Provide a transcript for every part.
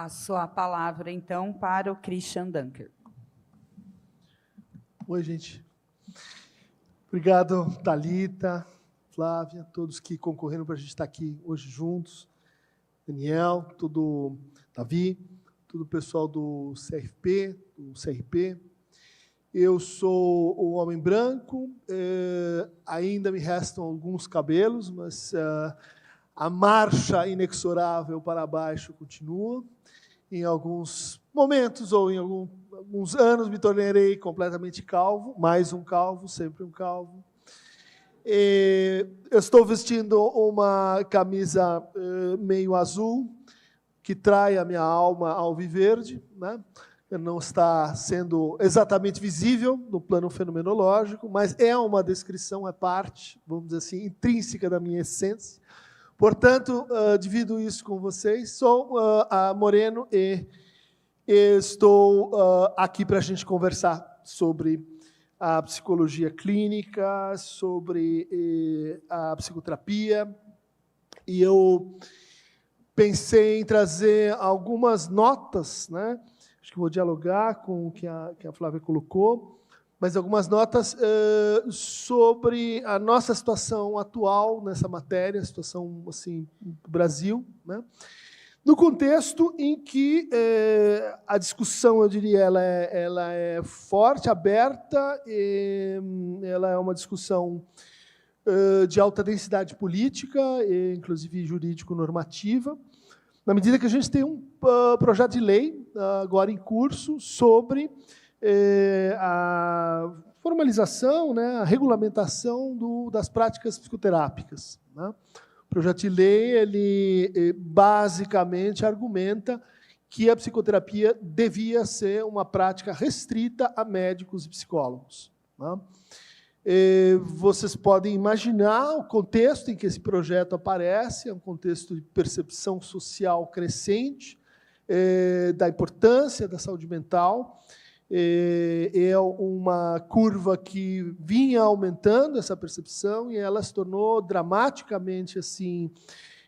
Passo a palavra, então, para o Christian Dunker. Oi, gente. Obrigado, Thalita, Flávia, todos que concorreram para a gente estar aqui hoje juntos. Daniel, Davi, todo o pessoal do CRP. Eu sou um homem branco, ainda me restam alguns cabelos, mas a marcha inexorável para baixo continua. Em alguns momentos ou em alguns anos me tornarei completamente calvo, mais um calvo, sempre um calvo. Eu estou vestindo uma camisa meio azul, que trai a minha alma alviverde, né? Não está sendo exatamente visível no plano fenomenológico, mas é uma descrição, é parte, vamos dizer assim, intrínseca da minha essência. Portanto, divido isso com vocês. Sou Moreno e estou aqui para a gente conversar sobre a psicologia clínica, sobre a psicoterapia. E eu pensei em trazer algumas notas, né? Acho que vou dialogar com o que a Flávia colocou, mas algumas notas sobre a nossa situação atual nessa matéria, a situação assim, do Brasil, né? No contexto em que a discussão, eu diria, ela é forte, aberta, ela é uma discussão de alta densidade política, inclusive jurídico-normativa, na medida que a gente tem um projeto de lei agora em curso sobre a formalização, né, a regulamentação das práticas psicoterápicas, né? O projeto de lei, ele basicamente argumenta que a psicoterapia devia ser uma prática restrita a médicos e psicólogos, né? Vocês podem imaginar o contexto em que esse projeto aparece, é um contexto de percepção social crescente, da importância da saúde mental. É uma curva que vinha aumentando essa percepção e ela se tornou dramaticamente assim,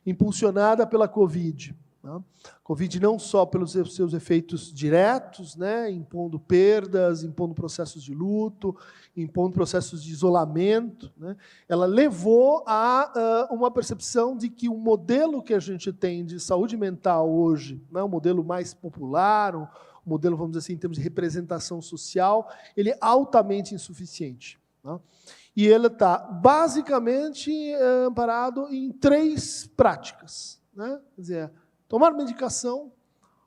impulsionada pela Covid. A Covid não só pelos seus efeitos diretos, né, impondo perdas, impondo processos de luto, impondo processos de isolamento, né, ela levou a uma percepção de que o modelo que a gente tem de saúde mental hoje, né, um modelo mais popular, um modelo, vamos dizer assim, em termos de representação social, ele é altamente insuficiente, né? E ele está basicamente amparado em 3 práticas, né? Quer dizer, tomar medicação,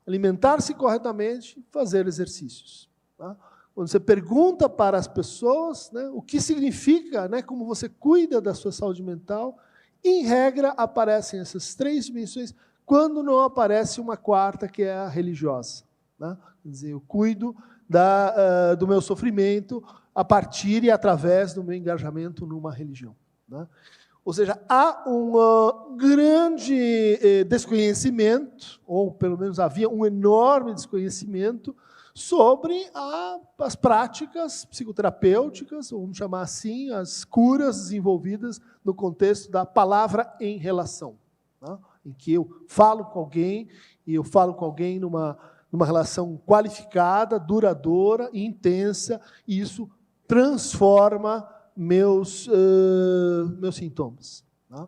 alimentar-se corretamente, fazer exercícios, tá? Quando você pergunta para as pessoas, né, o que significa, né, como você cuida da sua saúde mental, em regra aparecem essas 3 dimensões, quando não aparece uma 4ª, que é a religiosa, né? Quer dizer, eu cuido do meu sofrimento a partir e através do meu engajamento numa religião, né? Ou seja, há um grande desconhecimento, ou pelo menos havia um enorme desconhecimento sobre as práticas psicoterapêuticas, ou vamos chamar assim, as curas desenvolvidas no contexto da palavra em relação, né? Em que eu falo com alguém, e eu falo com alguém numa relação qualificada, duradoura, intensa, e isso transforma meus sintomas, né?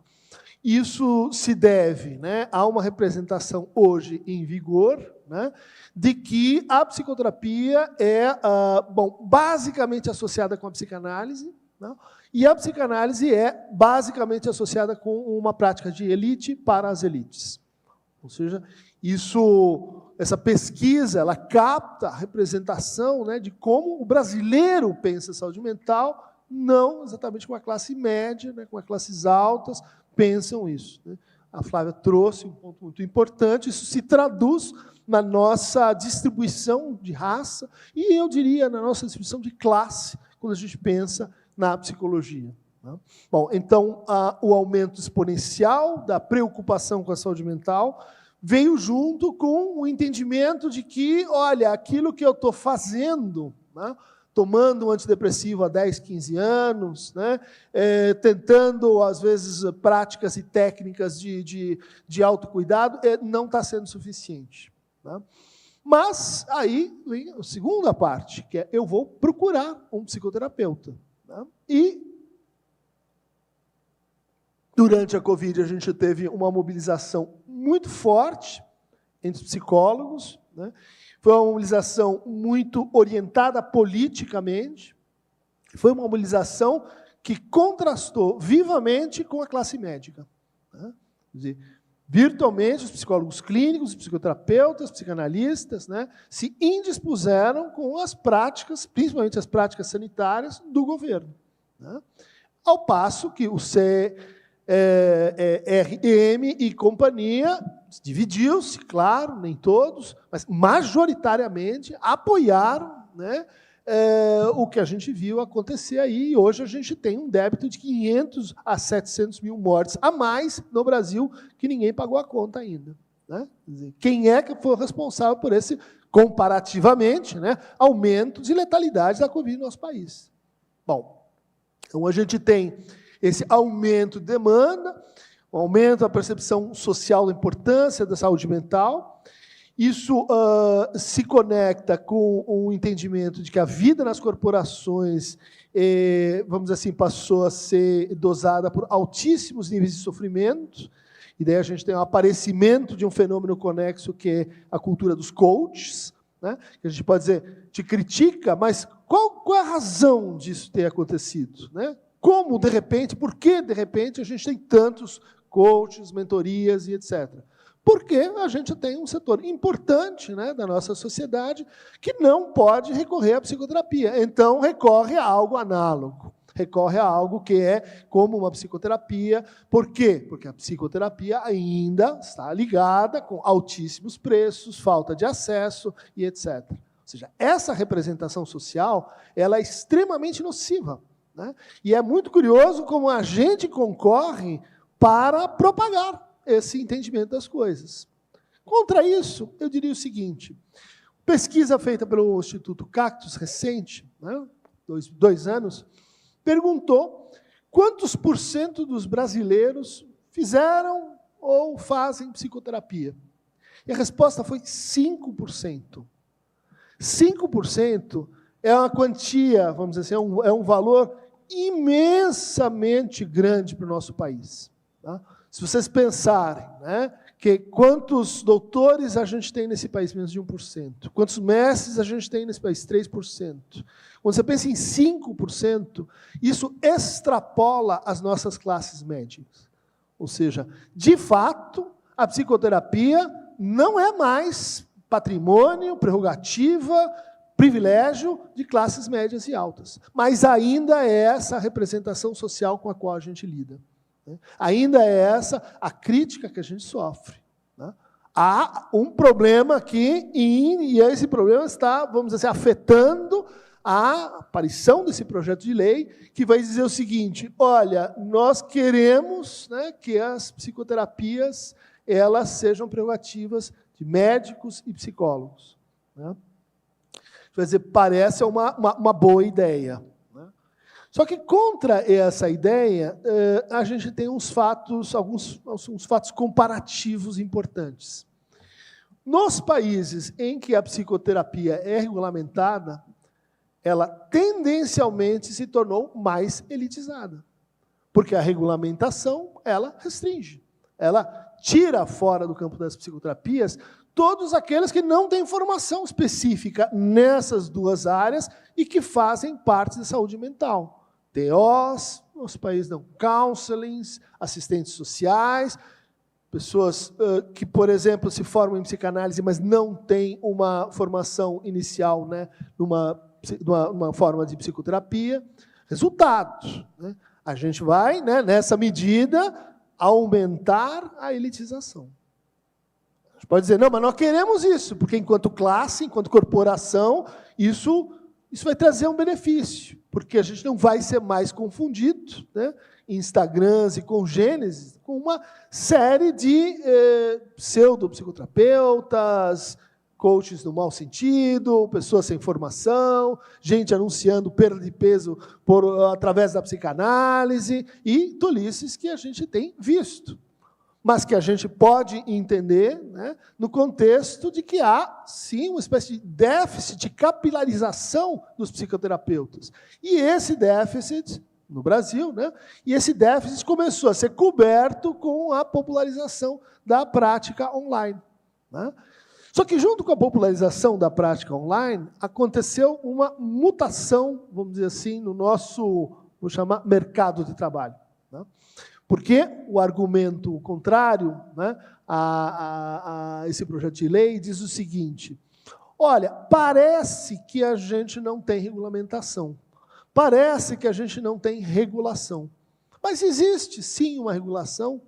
Isso se deve, né, a uma representação hoje em vigor, né, de que a psicoterapia é basicamente associada com a psicanálise, né, e a psicanálise é basicamente associada com uma prática de elite para as elites. Ou seja, essa pesquisa, ela capta a representação, né, de como o brasileiro pensa saúde mental, não exatamente com a classe média, né, com as classes altas, pensam isso, né? A Flávia trouxe um ponto muito importante, isso se traduz na nossa distribuição de raça e, eu diria, na nossa distribuição de classe, quando a gente pensa na psicologia, né? Bom, então, o aumento exponencial da preocupação com a saúde mental veio junto com o entendimento de que, olha, aquilo que eu estou fazendo, né, tomando um antidepressivo há 10, 15 anos, né, tentando, às vezes, práticas e técnicas de autocuidado, não está sendo suficiente, né? Mas aí vem a segunda parte, que é eu vou procurar um psicoterapeuta, né? E durante a Covid a gente teve uma mobilização muito forte entre os psicólogos, né? Foi uma mobilização muito orientada politicamente, foi uma mobilização que contrastou vivamente com a classe médica, né? Quer dizer, virtualmente, os psicólogos clínicos, os psicoterapeutas, psicanalistas, né, se indispuseram com as práticas, principalmente as práticas sanitárias, do governo, né? Ao passo que o CRM e companhia dividiu-se, claro, nem todos, mas majoritariamente apoiaram, né, o que a gente viu acontecer aí. E hoje a gente tem um débito de 500 a 700 mil mortes a mais no Brasil, que ninguém pagou a conta ainda, né? Quer dizer, quem é que foi responsável por esse, comparativamente, né, aumento de letalidade da Covid no nosso país? Bom, então a gente tem esse aumento de demanda, um aumento da percepção social da importância da saúde mental. Isso se conecta com um entendimento de que a vida nas corporações, vamos dizer assim, passou a ser dosada por altíssimos níveis de sofrimento, e daí a gente tem um aparecimento de um fenômeno conexo que é a cultura dos coaches, né? Que a gente pode dizer, te critica, mas qual é a razão disso ter acontecido, né? Como, de repente, por que, de repente, a gente tem tantos coaches, mentorias e etc.? Porque a gente tem um setor importante, né, da nossa sociedade que não pode recorrer à psicoterapia. Então, recorre a algo análogo. Recorre a algo que é como uma psicoterapia. Por quê? Porque a psicoterapia ainda está ligada com altíssimos preços, falta de acesso e etc. Ou seja, essa representação social ela é extremamente nociva, né? E é muito curioso como a gente concorre para propagar esse entendimento das coisas. Contra isso, eu diria o seguinte, pesquisa feita pelo Instituto Cactus, recente, né, dois anos, perguntou quantos por cento dos brasileiros fizeram ou fazem psicoterapia. E a resposta foi 5%. 5% é uma quantia, vamos dizer assim, é um valor imensamente grande para o nosso país, tá? Se vocês pensarem, né, que quantos doutores a gente tem nesse país, menos de 1%. Quantos mestres a gente tem nesse país, 3%. Quando você pensa em 5%, isso extrapola as nossas classes médias. Ou seja, de fato, a psicoterapia não é mais patrimônio, prerrogativa, privilégio de classes médias e altas. Mas ainda é essa representação social com a qual a gente lida. Ainda é essa a crítica que a gente sofre, né? Há um problema aqui, e esse problema está, vamos dizer assim, afetando a aparição desse projeto de lei, que vai dizer o seguinte, olha, nós queremos, né, que as psicoterapias elas sejam prerrogativas de médicos e psicólogos, né? Quer dizer, parece uma boa ideia. Só que contra essa ideia, a gente tem uns fatos comparativos importantes. Nos países em que a psicoterapia é regulamentada, ela tendencialmente se tornou mais elitizada. Porque a regulamentação, ela restringe. Ela tira fora do campo das psicoterapias todos aqueles que não têm formação específica nessas duas áreas e que fazem parte da saúde mental. TOs, nosso país não, counselings, assistentes sociais, pessoas que, por exemplo, se formam em psicanálise, mas não têm uma formação inicial, né, numa forma de psicoterapia. Resultados, né? A gente vai, né, nessa medida, aumentar a elitização. A gente pode dizer, não, mas nós queremos isso, porque enquanto classe, enquanto corporação, isso vai trazer um benefício, porque a gente não vai ser mais confundido, né, em Instagrams e congêneses com uma série de pseudo-psicoterapeutas, coaches no mau sentido, pessoas sem formação, gente anunciando perda de peso através da psicanálise e tolices que a gente tem visto. mas que a gente pode entender, né, no contexto de que há, sim, uma espécie de déficit de capilarização dos psicoterapeutas. E esse déficit, no Brasil, né, e esse déficit começou a ser coberto com a popularização da prática online, né? Só que, junto com a popularização da prática online, aconteceu uma mutação, vamos dizer assim, no nosso, vou chamar, mercado de trabalho, né? Porque o argumento contrário, né, a esse projeto de lei diz o seguinte: olha, parece que a gente não tem regulamentação, parece que a gente não tem regulação, mas existe sim uma regulação,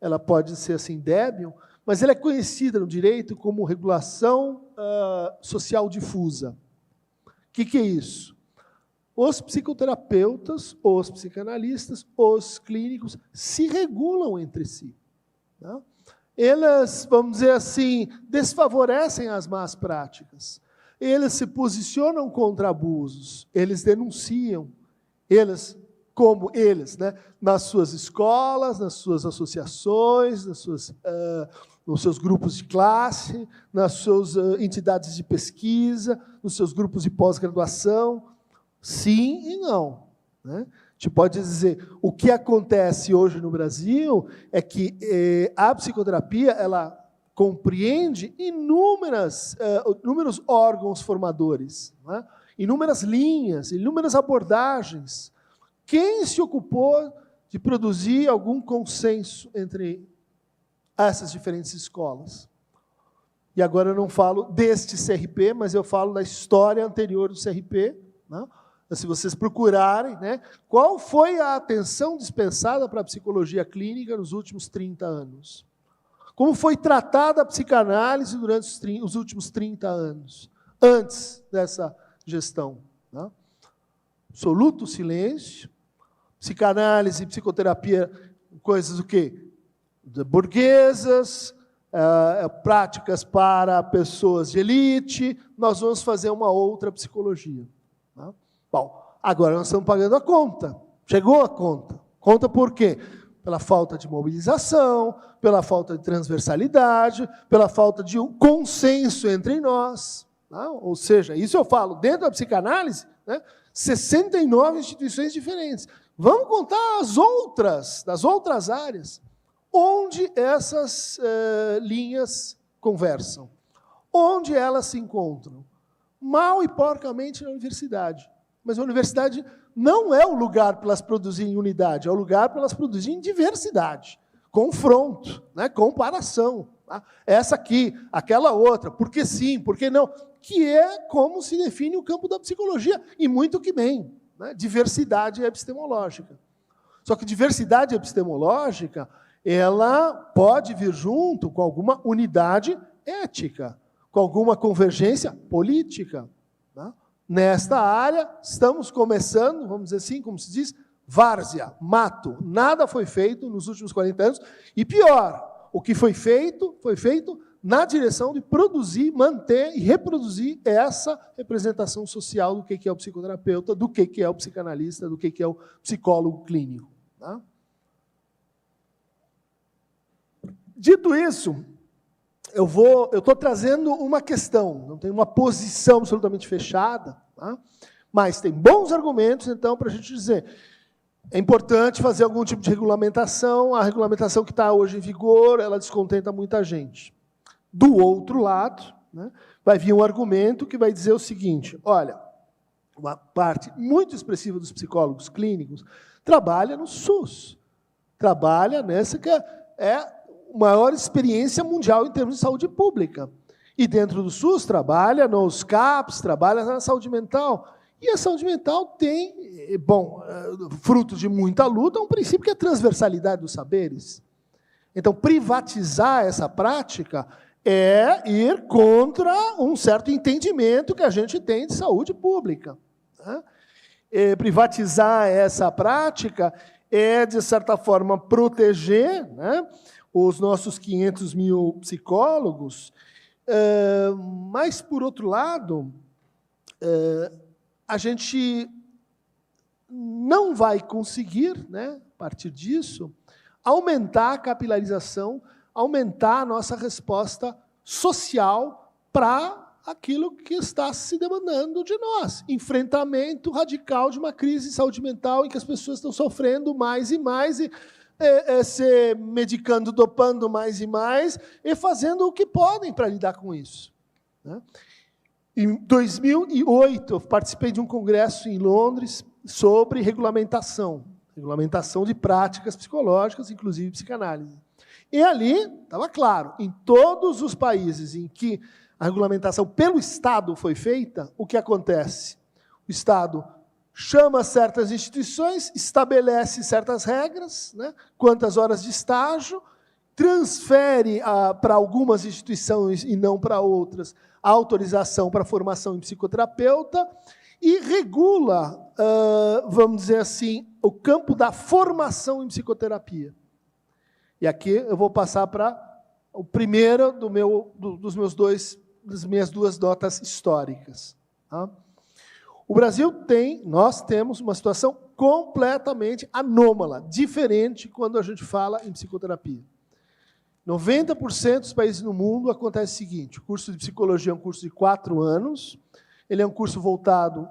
ela pode ser assim débil, mas ela é conhecida no direito como regulação social difusa. O que é isso? Os psicoterapeutas, os psicanalistas, os clínicos se regulam entre si, né? Eles, vamos dizer assim, desfavorecem as más práticas. Eles se posicionam contra abusos, eles denunciam, né, nas suas escolas, nas suas associações, nos seus grupos de classe, nas suas entidades de pesquisa, nos seus grupos de pós-graduação. Sim e não, né? A gente pode dizer, o que acontece hoje no Brasil é que a psicoterapia, ela compreende inúmeros órgãos formadores, né? Inúmeras linhas, inúmeras abordagens. Quem se ocupou de produzir algum consenso entre essas diferentes escolas? E agora eu não falo deste CRP, mas eu falo da história anterior do CRP, né? Se vocês procurarem, né, qual foi a atenção dispensada para a psicologia clínica nos últimos 30 anos? Como foi tratada a psicanálise durante os últimos 30 anos, antes dessa gestão, né? Absoluto silêncio, psicanálise e psicoterapia, coisas o quê? Burguesas, práticas para pessoas de elite, nós vamos fazer uma outra psicologia, né? Bom, agora nós estamos pagando a conta. Chegou a conta. Conta por quê? Pela falta de mobilização, pela falta de transversalidade, pela falta de consenso entre nós, né? Ou seja, isso eu falo, dentro da psicanálise, né, 69 instituições diferentes. Vamos contar das outras áreas, onde essas linhas conversam, onde elas se encontram. Mal e porcamente na universidade. Mas a universidade não é o lugar para elas produzirem unidade, é o lugar para elas produzirem diversidade, confronto, né, comparação. Tá? Essa aqui, aquela outra, por que sim, por que não? Que é como se define o campo da psicologia, e muito que bem, né? Diversidade epistemológica. Só que diversidade epistemológica, ela pode vir junto com alguma unidade ética, com alguma convergência política, né? Nesta área, estamos começando, vamos dizer assim, como se diz, várzea, mato. Nada foi feito nos últimos 40 anos. E pior, o que foi feito na direção de produzir, manter e reproduzir essa representação social do que é o psicoterapeuta, do que é o psicanalista, do que é o psicólogo clínico. Tá? Dito isso, eu estou trazendo uma questão, não tem uma posição absolutamente fechada, tá? Mas tem bons argumentos, então, para a gente dizer, é importante fazer algum tipo de regulamentação, a regulamentação que está hoje em vigor, ela descontenta muita gente. Do outro lado, né, vai vir um argumento que vai dizer o seguinte, olha, uma parte muito expressiva dos psicólogos clínicos trabalha no SUS, trabalha nessa que é maior experiência mundial em termos de saúde pública. E dentro do SUS trabalha nos CAPs, trabalha na saúde mental. E a saúde mental tem, fruto de muita luta, um princípio que é a transversalidade dos saberes. Então, privatizar essa prática é ir contra um certo entendimento que a gente tem de saúde pública, né? Privatizar essa prática é, de certa forma, proteger, né, os nossos 500 mil psicólogos, mas, por outro lado, a gente não vai conseguir, né, a partir disso, aumentar a capilarização, aumentar a nossa resposta social para aquilo que está se demandando de nós. Enfrentamento radical de uma crise de saúde mental em que as pessoas estão sofrendo mais e mais, e se medicando, dopando mais e mais, e fazendo o que podem para lidar com isso. Né? Em 2008, eu participei de um congresso em Londres sobre regulamentação de práticas psicológicas, inclusive psicanálise. E ali estava claro, em todos os países em que a regulamentação pelo Estado foi feita, o que acontece? O Estado chama certas instituições, estabelece certas regras, né, quantas horas de estágio, transfere para algumas instituições e não para outras a autorização para formação em psicoterapeuta e regula, vamos dizer assim, o campo da formação em psicoterapia. E aqui eu vou passar para o primeiro das minhas duas notas históricas. Tá? Nós temos uma situação completamente anômala, diferente quando a gente fala em psicoterapia. 90% dos países no mundo acontece o seguinte: o curso de psicologia é um curso de 4 anos, ele é um curso voltado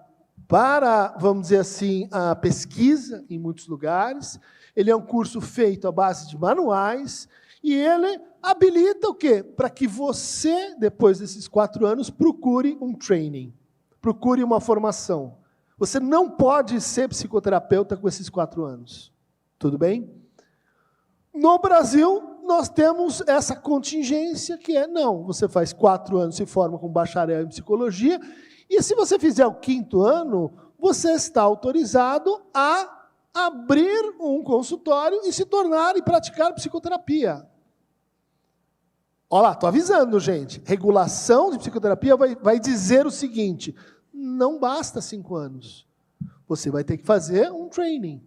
para, vamos dizer assim, a pesquisa em muitos lugares, ele é um curso feito à base de manuais, e ele habilita o quê? Para que você, depois desses 4 anos, procure um training, procure uma formação. Você não pode ser psicoterapeuta com esses 4 anos. Tudo bem? No Brasil, nós temos essa contingência que não, você faz 4 anos, se forma com bacharel em psicologia, e se você fizer o 5º ano, você está autorizado a abrir um consultório e se tornar e praticar psicoterapia. Olha lá, estou avisando, gente. Regulação de psicoterapia vai dizer o seguinte: não basta 5 anos. Você vai ter que fazer um training.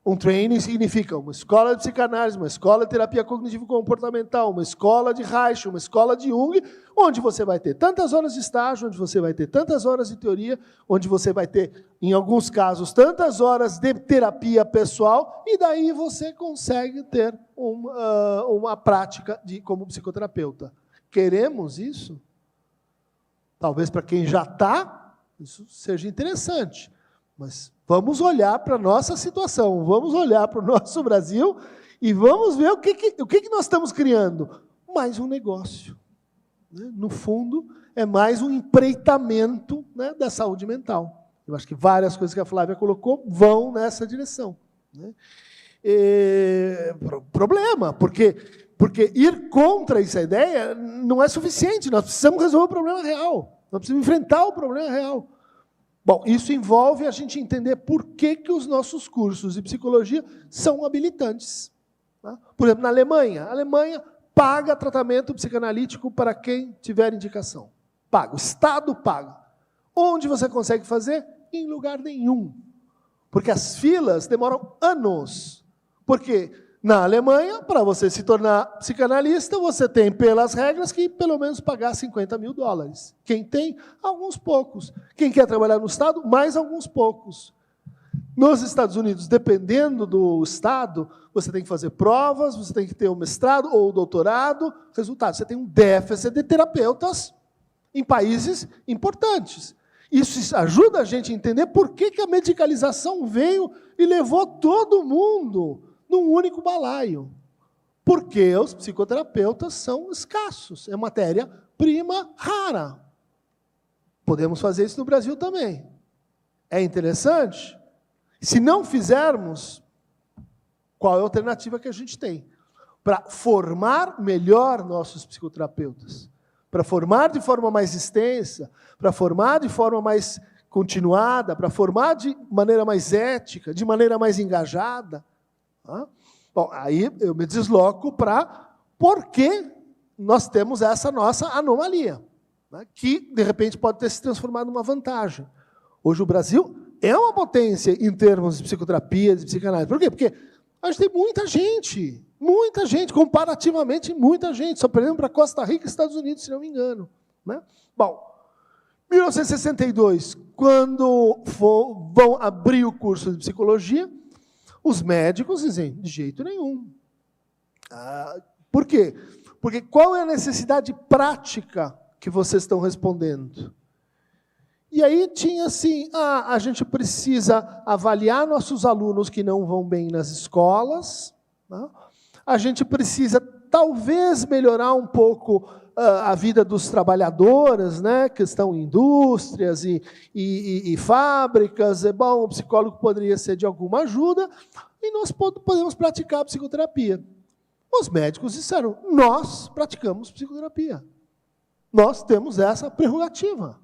Um training significa uma escola de psicanálise, uma escola de terapia cognitivo-comportamental, uma escola de Reich, uma escola de Jung, onde você vai ter tantas horas de estágio, onde você vai ter tantas horas de teoria, onde você vai ter, em alguns casos, tantas horas de terapia pessoal, e daí você consegue ter uma prática como psicoterapeuta. Queremos isso? Talvez para quem já está, isso seja interessante. Mas vamos olhar para a nossa situação, vamos olhar para o nosso Brasil e vamos ver o que nós estamos criando. Mais um negócio. Né? No fundo, é mais um empreitamento, né, da saúde mental. Eu acho que várias coisas que a Flávia colocou vão nessa direção. Né? Problema, porque ir contra essa ideia não é suficiente, nós precisamos resolver o problema real, nós precisamos enfrentar o problema real. Bom, isso envolve a gente entender por que os nossos cursos de psicologia são habilitantes. Tá? Por exemplo, na Alemanha, a Alemanha paga tratamento psicanalítico para quem tiver indicação. Paga, o Estado paga. Onde você consegue fazer? Em lugar nenhum. Porque as filas demoram anos. Porque na Alemanha, para você se tornar psicanalista, você tem, pelas regras, que pelo menos pagar $50.000. Quem tem? Alguns poucos. Quem quer trabalhar no Estado? Mais alguns poucos. Nos Estados Unidos, dependendo do Estado, você tem que fazer provas, você tem que ter um mestrado ou doutorado. Resultado, você tem um déficit de terapeutas em países importantes. Isso ajuda a gente a entender por que a medicalização veio e levou todo mundo num único balaio. Porque os psicoterapeutas são escassos, é matéria-prima rara. Podemos fazer isso no Brasil também. É interessante? Se não fizermos, qual é a alternativa que a gente tem? Para formar melhor nossos psicoterapeutas, para formar de forma mais extensa, para formar de forma mais continuada, para formar de maneira mais ética, de maneira mais engajada. Bom, aí eu me desloco para por que nós temos essa nossa anomalia, né, que, de repente, pode ter se transformado numa vantagem. Hoje o Brasil é uma potência em termos de psicoterapia, de psicanálise. Por quê? Porque a gente tem muita gente, comparativamente muita gente, só perdendo para Costa Rica e Estados Unidos, se não me engano. Né? Bom, 1962, quando vão abrir o curso de psicologia, os médicos dizem, de jeito nenhum. Por quê? Porque qual é a necessidade prática que vocês estão respondendo? E aí tinha assim, a gente precisa avaliar nossos alunos que não vão bem nas escolas, né? A gente precisa talvez melhorar um pouco a vida dos trabalhadores, né, que estão em indústrias e fábricas. Bom, o psicólogo poderia ser de alguma ajuda, e nós podemos praticar a psicoterapia. Os médicos disseram, nós praticamos psicoterapia. Nós temos essa prerrogativa.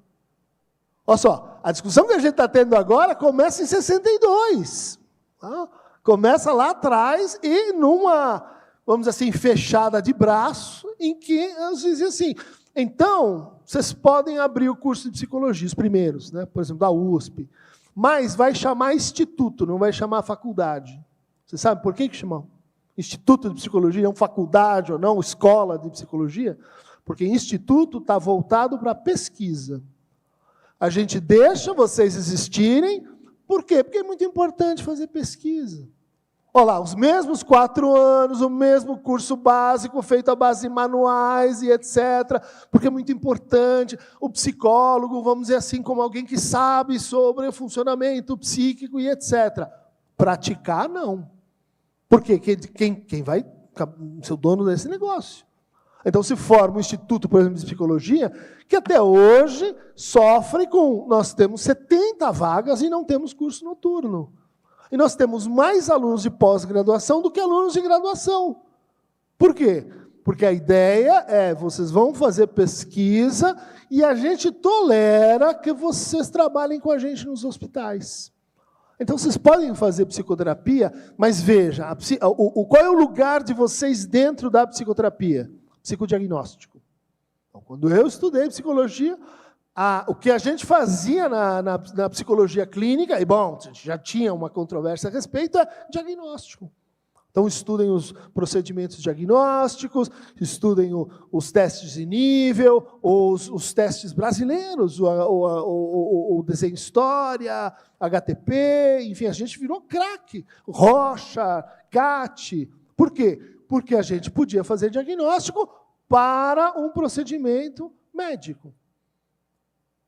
Olha só, a discussão que a gente está tendo agora começa em 62. Tá? Começa lá atrás e numa, vamos dizer assim, fechada de braço, em que eles dizem assim, então, vocês podem abrir o curso de psicologia, os primeiros, né? Por exemplo, da USP, mas vai chamar instituto, não vai chamar faculdade. Você sabe por que chamam instituto de psicologia, não faculdade ou não, escola de psicologia? Porque instituto está voltado para pesquisa. A gente deixa vocês existirem, por quê? Porque é muito importante fazer pesquisa. Olha lá, os mesmos 4 anos, o mesmo curso básico, feito à base de manuais e etc., porque é muito importante. O psicólogo, vamos dizer assim, como alguém que sabe sobre o funcionamento psíquico e etc. Praticar, não. Porque quem vai ser o dono desse negócio? Então se forma um instituto, por exemplo, de psicologia, que até hoje sofre com... Nós temos 70 vagas e não temos curso noturno. E nós temos mais alunos de pós-graduação do que alunos de graduação. Por quê? Porque a ideia é, vocês vão fazer pesquisa e a gente tolera que vocês trabalhem com a gente nos hospitais. Então, vocês podem fazer psicoterapia, mas veja, qual é o lugar de vocês dentro da psicoterapia? Psicodiagnóstico. Então, quando eu estudei psicologia, o que a gente fazia na psicologia clínica, e bom, a gente já tinha uma controvérsia a respeito, é diagnóstico. Então, estudem os procedimentos diagnósticos, estudem os testes de nível, os testes brasileiros, o desenho história, HTP, enfim, a gente virou craque. Rocha, CAT. Por quê? Porque a gente podia fazer diagnóstico para um procedimento médico.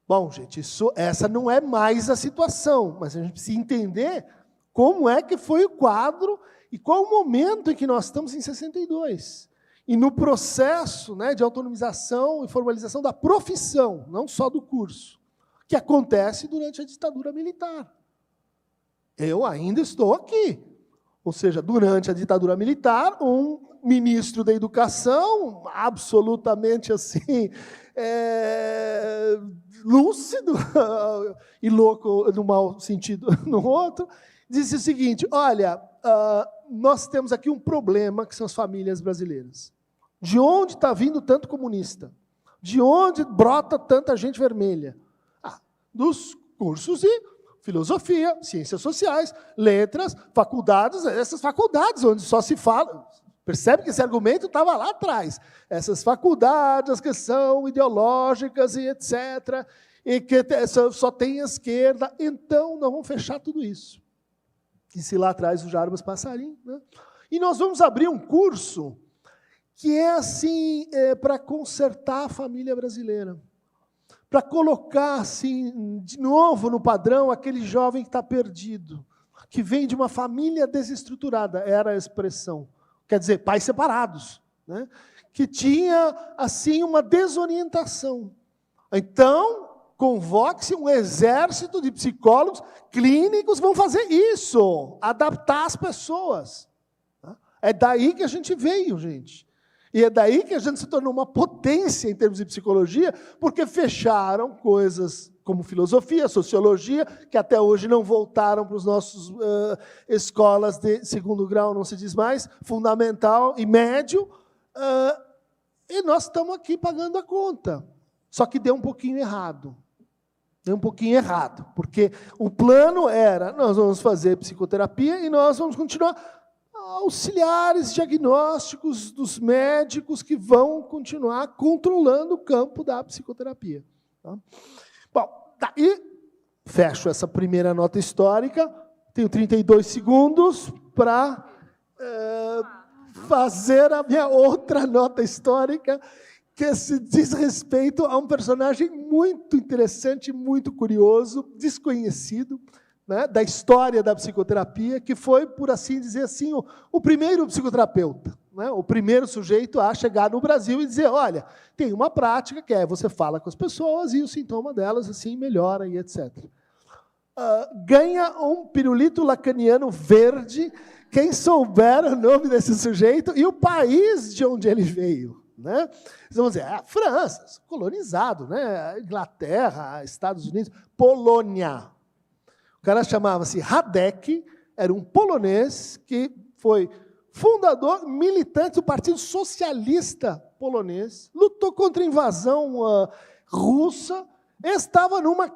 Bom, gente, essa não é mais a situação, mas a gente precisa entender como é que foi o quadro e qual o momento em que nós estamos em 62. E no processo, né, de autonomização e formalização da profissão, não só do curso, que acontece durante a ditadura militar. Eu ainda estou aqui. Ou seja, durante a ditadura militar, um ministro da educação, absolutamente assim, lúcido e louco no mau sentido no outro, disse o seguinte, olha, nós temos aqui um problema que são as famílias brasileiras. De onde está vindo tanto comunista? De onde brota tanta gente vermelha? Dos cursos de filosofia, ciências sociais, letras, faculdades, essas faculdades onde só se fala... Percebe que esse argumento estava lá atrás. Essas faculdades que são ideológicas e etc., e que só tem a esquerda, então nós vamos fechar tudo isso. Disse lá atrás o Jarbas Passarim. Né? E nós vamos abrir um curso que é assim, para consertar a família brasileira. Para colocar assim, de novo no padrão aquele jovem que está perdido, que vem de uma família desestruturada, era a expressão. Quer dizer, pais separados, né? Que tinha, assim, uma desorientação. Então, convoque-se um exército de psicólogos clínicos, vão fazer isso, adaptar as pessoas. É daí que a gente veio, gente. E é daí que a gente se tornou uma potência em termos de psicologia, porque fecharam coisas como filosofia, sociologia, que até hoje não voltaram para os nossos escolas de segundo grau, não se diz mais, fundamental e médio, e nós estamos aqui pagando a conta. Só que deu um pouquinho errado. Deu um pouquinho errado, porque o plano era, nós vamos fazer psicoterapia e nós vamos continuar auxiliares diagnósticos dos médicos que vão continuar controlando o campo da psicoterapia. Tá? Bom, daí fecho essa primeira nota histórica, tenho 32 segundos para fazer a minha outra nota histórica, que se diz respeito a um personagem muito interessante, muito curioso, desconhecido, né, da história da psicoterapia, que foi, por assim dizer assim, o primeiro psicoterapeuta, né, o primeiro sujeito a chegar no Brasil e dizer, olha, tem uma prática que é você fala com as pessoas e o sintoma delas assim melhora e etc. Ganha um pirulito lacaniano verde, quem souber o nome desse sujeito e o país de onde ele veio. Né? Vocês vão dizer, França, colonizado, né? Inglaterra, Estados Unidos, Polônia. O cara chamava-se Radek, era um polonês que foi fundador, militante do Partido Socialista polonês, lutou contra a invasão russa, estava numa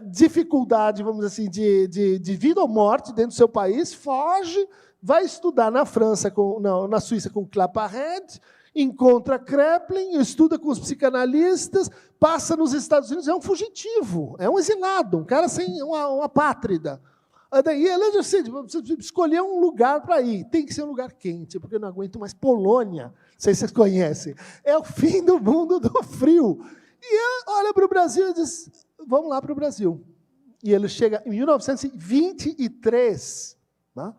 dificuldade, vamos dizer assim, de vida ou morte dentro do seu país, foge, vai estudar na França, na Suíça com Claparède, encontra Kraepelin, estuda com os psicanalistas, passa nos Estados Unidos, é um fugitivo, é um exilado, um cara sem uma pátrida. Daí ele disse, você escolher um lugar para ir, tem que ser um lugar quente, porque eu não aguento mais Polônia, não sei se vocês conhecem, é o fim do mundo do frio. E ele olha para o Brasil e diz, vamos lá para o Brasil. E ele chega em 1923, né?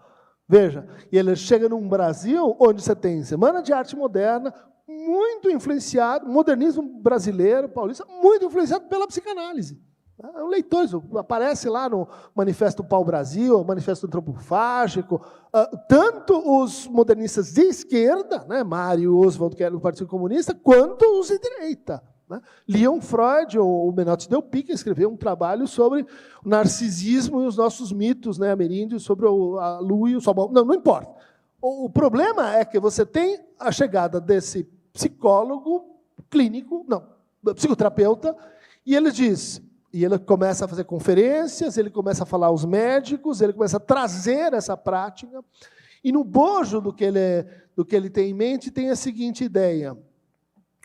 Veja, e ele chega num Brasil onde você tem Semana de Arte Moderna, muito influenciado, modernismo brasileiro, paulista, muito influenciado pela psicanálise. É um leitor, aparece lá no Manifesto Pau-Brasil, Manifesto Antropofágico, tanto os modernistas de esquerda, né, Mário Oswald, que era do Partido Comunista, quanto os de direita. Né? Leon Freud, ou Menotti Del Pica, escreveu um trabalho sobre o narcisismo e os nossos mitos, né, ameríndios, sobre a lua e o sol. Não importa. O problema é que você tem a chegada desse psicólogo clínico, psicoterapeuta, e ele diz, e ele começa a fazer conferências, ele começa a falar aos médicos, ele começa a trazer essa prática, e no bojo do que ele tem em mente, tem a seguinte ideia: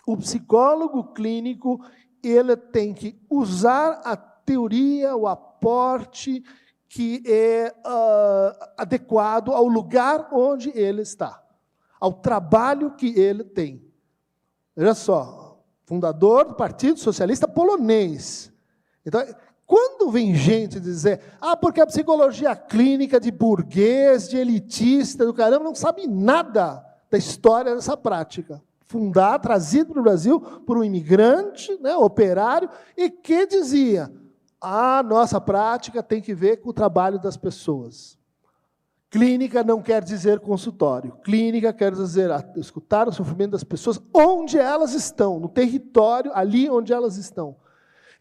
o psicólogo clínico, ele tem que usar a teoria, o aporte que é adequado ao lugar onde ele está, ao trabalho que ele tem. Veja só, fundador do Partido Socialista polonês. Então, quando vem gente dizer, porque a psicologia clínica de burguês, de elitista, do caramba, não sabe nada da história dessa prática. Trazido para o Brasil por um imigrante, né, operário, e que dizia, a nossa prática tem que ver com o trabalho das pessoas. Clínica não quer dizer consultório. Clínica quer dizer escutar o sofrimento das pessoas onde elas estão, no território, ali onde elas estão.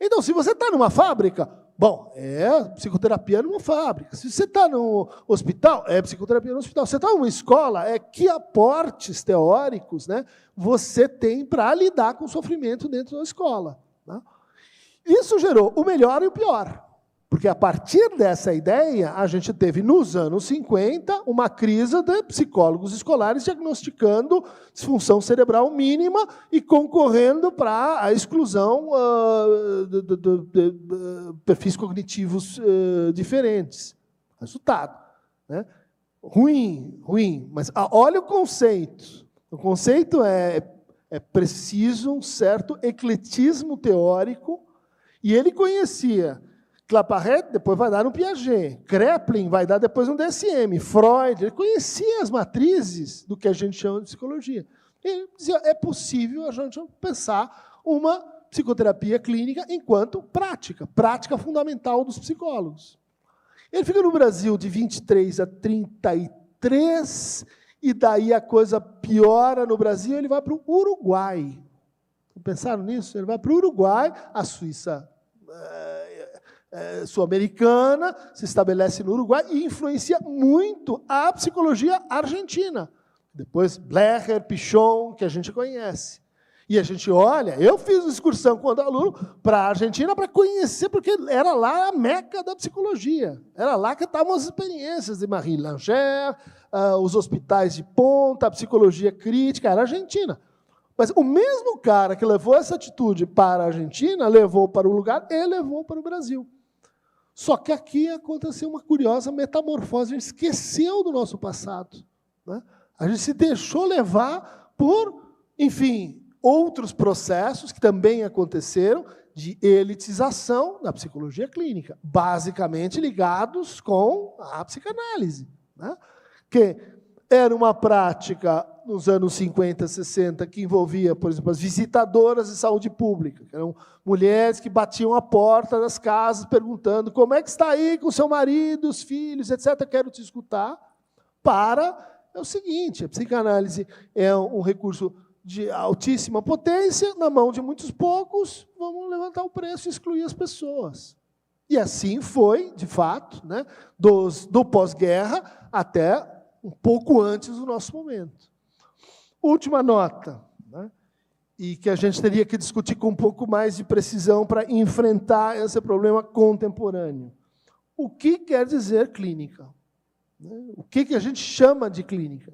Então, se você está numa fábrica, psicoterapia numa fábrica. Se você está no hospital, é psicoterapia no hospital. Se você está numa escola, que aportes teóricos, né, você tem para lidar com o sofrimento dentro da escola. Né? Isso gerou o melhor e o pior. Porque, a partir dessa ideia, a gente teve, nos anos 50, uma crise de psicólogos escolares diagnosticando disfunção cerebral mínima e concorrendo para a exclusão de perfis cognitivos diferentes. Resultado. Né? Ruim. Mas olha o conceito. O conceito é preciso um certo ecletismo teórico, e ele conhecia Claparède, depois vai dar no Piaget. Kraepelin vai dar depois no DSM. Freud, ele conhecia as matrizes do que a gente chama de psicologia. Ele dizia, é possível a gente pensar uma psicoterapia clínica enquanto prática fundamental dos psicólogos. Ele fica no Brasil de 23 a 33, e daí a coisa piora no Brasil, ele vai para o Uruguai. Pensaram nisso? Ele vai para o Uruguai, a Suíça sul-americana, se estabelece no Uruguai e influencia muito a psicologia argentina. Depois, Blecher, Pichon, que a gente conhece. E a gente olha, eu fiz uma excursão quando aluno para a Argentina para conhecer, porque era lá a meca da psicologia. Era lá que estavam as experiências de Marie Langer, os hospitais de ponta, a psicologia crítica, era a Argentina. Mas o mesmo cara que levou essa atitude para a Argentina, levou para o lugar e levou para o Brasil. Só que aqui aconteceu uma curiosa metamorfose, a gente esqueceu do nosso passado. Né? A gente se deixou levar por, enfim, outros processos que também aconteceram de elitização da psicologia clínica, basicamente ligados com a psicanálise, né? Que era uma prática nos anos 50, 60, que envolvia, por exemplo, as visitadoras de saúde pública, que eram mulheres que batiam a porta das casas perguntando como é que está aí com seu marido, os filhos, etc. Quero te escutar. É o seguinte, a psicanálise é um recurso de altíssima potência, na mão de muitos poucos, vamos levantar o preço e excluir as pessoas. E assim foi, de fato, né, do pós-guerra até um pouco antes do nosso momento. Última nota, né, e que a gente teria que discutir com um pouco mais de precisão para enfrentar esse problema contemporâneo. O que quer dizer clínica? O que a gente chama de clínica?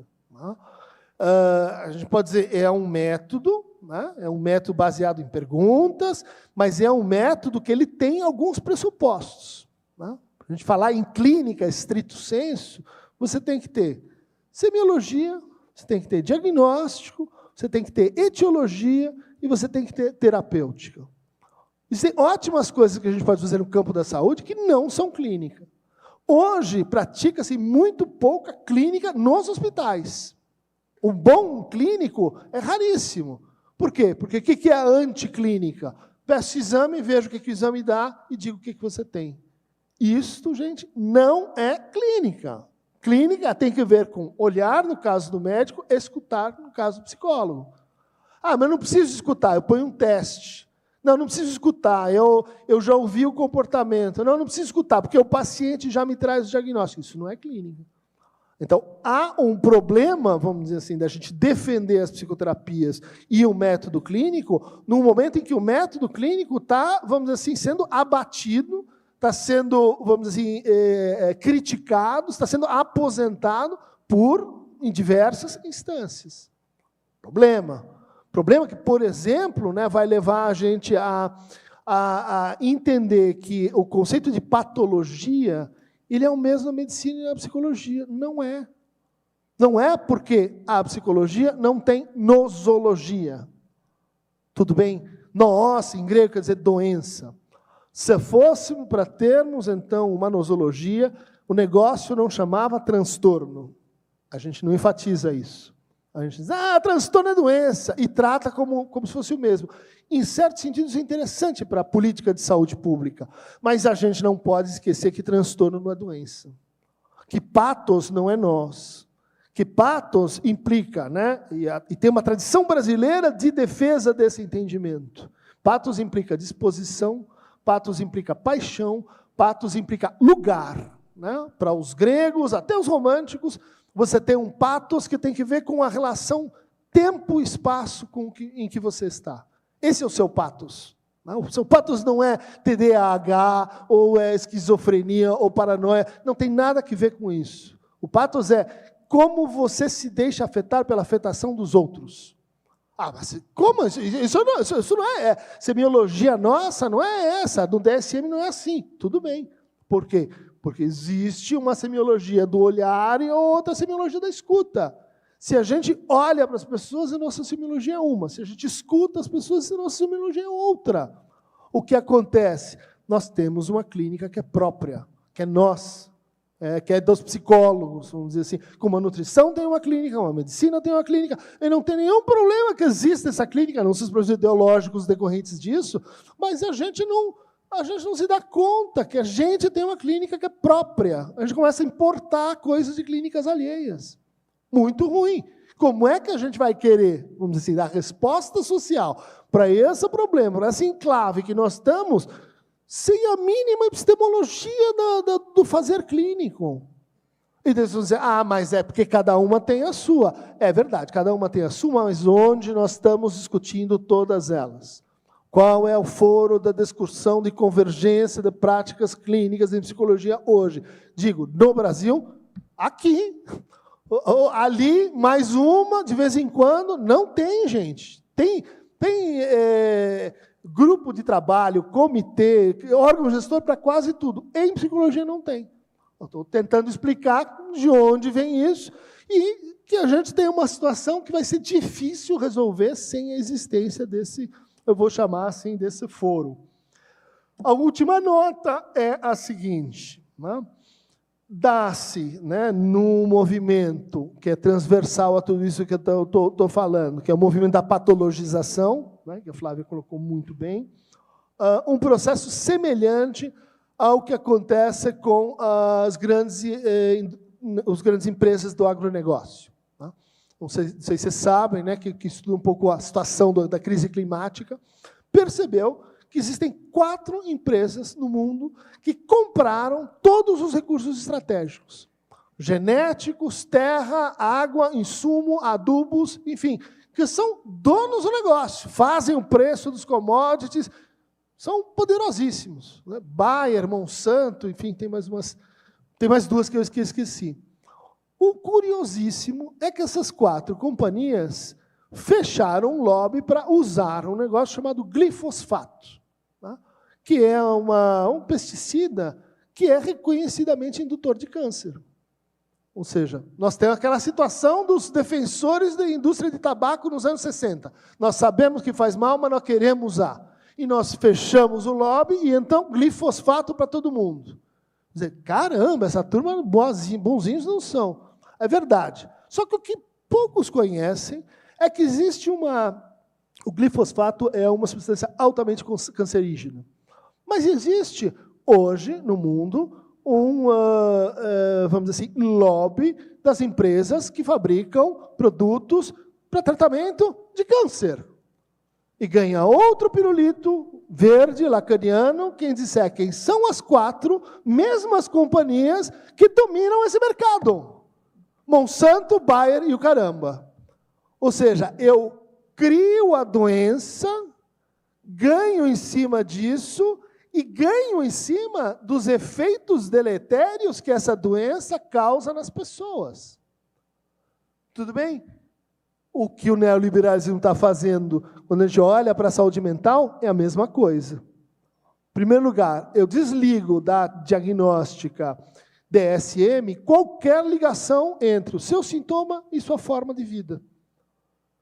A gente pode dizer é um método, né? É um método baseado em perguntas, mas é um método que ele tem alguns pressupostos, né? Para a gente falar em clínica, estrito sensu, você tem que ter semiologia, você tem que ter diagnóstico, você tem que ter etiologia e você tem que ter terapêutica. Existem ótimas coisas que a gente pode fazer no campo da saúde que não são clínica. Hoje, pratica-se muito pouca clínica nos hospitais. O bom clínico é raríssimo. Por quê? Porque o que é a anticlínica? Peço exame, vejo o que o exame dá e digo o que você tem. Isto, gente, não é clínica. Clínica tem que ver com olhar, no caso do médico, escutar, no caso do psicólogo. Ah, mas não preciso escutar, eu ponho um teste. Não preciso escutar, eu já ouvi o comportamento. Não preciso escutar, porque o paciente já me traz o diagnóstico. Isso não é clínica. Então, há um problema, vamos dizer assim, da gente defender as psicoterapias e o método clínico, no momento em que o método clínico está, vamos dizer assim, sendo abatido, está sendo, vamos dizer assim, criticado, está sendo aposentado em diversas instâncias. Problema que, por exemplo, né, vai levar a gente a entender que o conceito de patologia ele é o mesmo na medicina e na psicologia. Não é. Não é porque a psicologia não tem nosologia. Tudo bem? Nos, em grego, quer dizer doença. Se fôssemos para termos, então, uma nosologia, o negócio não chamava transtorno. A gente não enfatiza isso. A gente diz, transtorno é doença, e trata como se fosse o mesmo. Em certo sentido, isso é interessante para a política de saúde pública, mas a gente não pode esquecer que transtorno não é doença, que pathos não é nós, que pathos implica, né, e tem uma tradição brasileira de defesa desse entendimento. Pathos implica disposição, pathos implica paixão, pathos implica lugar. Né? Para os gregos, até os românticos, você tem um pathos que tem que ver com a relação tempo e espaço em que você está. Esse é o seu pathos. O seu pathos não é TDAH, ou é esquizofrenia, ou paranoia. Não tem nada a ver com isso. O pathos é como você se deixa afetar pela afetação dos outros. Mas como? Isso não é semiologia nossa, não é essa. Do DSM não é assim. Tudo bem. Por quê? Porque existe uma semiologia do olhar e outra semiologia da escuta. Se a gente olha para as pessoas, a nossa semiologia é uma. Se a gente escuta as pessoas, a nossa semiologia é outra. O que acontece? Nós temos uma clínica que é própria, que é nós, que é dos psicólogos, vamos dizer assim. Como a nutrição tem uma clínica, uma medicina tem uma clínica, e não tem nenhum problema que exista essa clínica, não sei os problemas ideológicos decorrentes disso, mas a gente não se dá conta que a gente tem uma clínica que é própria. A gente começa a importar coisas de clínicas alheias. Muito ruim. Como é que a gente vai querer, vamos dizer assim, dar resposta social para esse problema, para essa enclave que nós estamos, sem a mínima epistemologia do fazer clínico? E eles vão dizer, mas é porque cada uma tem a sua. É verdade, cada uma tem a sua, mas onde nós estamos discutindo todas elas? Qual é o foro da discussão de convergência de práticas clínicas em psicologia hoje? Digo, no Brasil, aqui. Ali, mais uma, de vez em quando, não tem, gente. Tem grupo de trabalho, comitê, órgão gestor para quase tudo. Em psicologia não tem. Eu estou tentando explicar de onde vem isso. E que a gente tem uma situação que vai ser difícil resolver sem a existência desse, eu vou chamar assim, desse foro. A última nota é a seguinte, né? Dá-se, né, num movimento que é transversal a tudo isso que eu estou falando, que é o movimento da patologização, né, que a Flávia colocou muito bem, um processo semelhante ao que acontece com as grandes empresas do agronegócio. Tá? Não sei se vocês sabem, né, que estudam um pouco a situação da crise climática, percebeu que existem 4 empresas no mundo que compraram todos os recursos estratégicos. Genéticos, terra, água, insumo, adubos, enfim, que são donos do negócio, fazem o preço dos commodities, são poderosíssimos. Né? Bayer, Monsanto, enfim, tem mais 2 que eu esqueci. O curiosíssimo é que essas 4 companhias fecharam um lobby para usar um negócio chamado glifosfato, tá? Que é um pesticida que é reconhecidamente indutor de câncer. Ou seja, nós temos aquela situação dos defensores da indústria de tabaco nos anos 60. Nós sabemos que faz mal, mas nós queremos usar. E nós fechamos o lobby e então glifosfato para todo mundo. Quer dizer, caramba, essa turma bonzinhos não são. É verdade. Só que o que poucos conhecem é que existe o glifosfato é uma substância altamente cancerígena. Mas existe, hoje, no mundo, vamos dizer assim, lobby das empresas que fabricam produtos para tratamento de câncer. E ganha outro pirulito verde, lacaniano, quem disser quem são as 4 mesmas companhias que dominam esse mercado. Monsanto, Bayer e o caramba. Ou seja, eu crio a doença, ganho em cima disso e ganho em cima dos efeitos deletérios que essa doença causa nas pessoas. Tudo bem? O que o neoliberalismo está fazendo, quando a gente olha para a saúde mental, é a mesma coisa. Em primeiro lugar, eu desligo da diagnóstica DSM qualquer ligação entre o seu sintoma e sua forma de vida.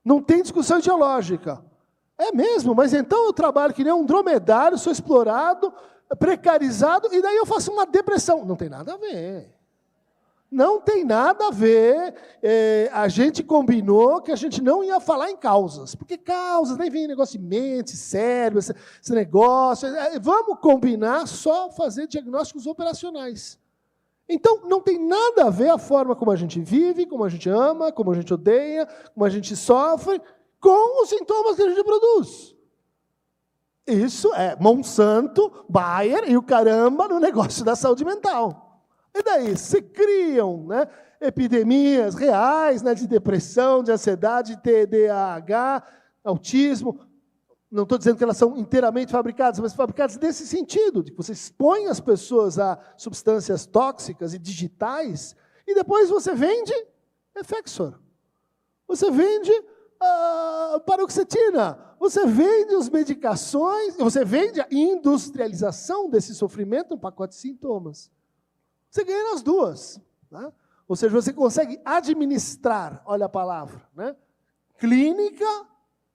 Não tem discussão ideológica. É mesmo, mas então eu trabalho que nem um dromedário, sou explorado, precarizado, e daí eu faço uma depressão. Não tem nada a ver. Não tem nada a ver. A gente combinou que a gente não ia falar em causas, porque causas, nem vem negócio de mente, cérebro, esse negócio. Vamos combinar só fazer diagnósticos operacionais. Então, não tem nada a ver a forma como a gente vive, como a gente ama, como a gente odeia, como a gente sofre, com os sintomas que a gente produz. Isso é Monsanto, Bayer e o caramba no negócio da saúde mental. E daí, se criam, né, epidemias reais, né, de depressão, de ansiedade, TDAH, autismo. Não estou dizendo que elas são inteiramente fabricadas, mas fabricadas nesse sentido, de que você expõe as pessoas a substâncias tóxicas e digitais, e depois você vende Effexor. Você vende paroxetina. Você vende as medicações, você vende a industrialização desse sofrimento no pacote de sintomas. Você ganha nas duas. Né? Ou seja, você consegue administrar, olha a palavra, né? Clínica,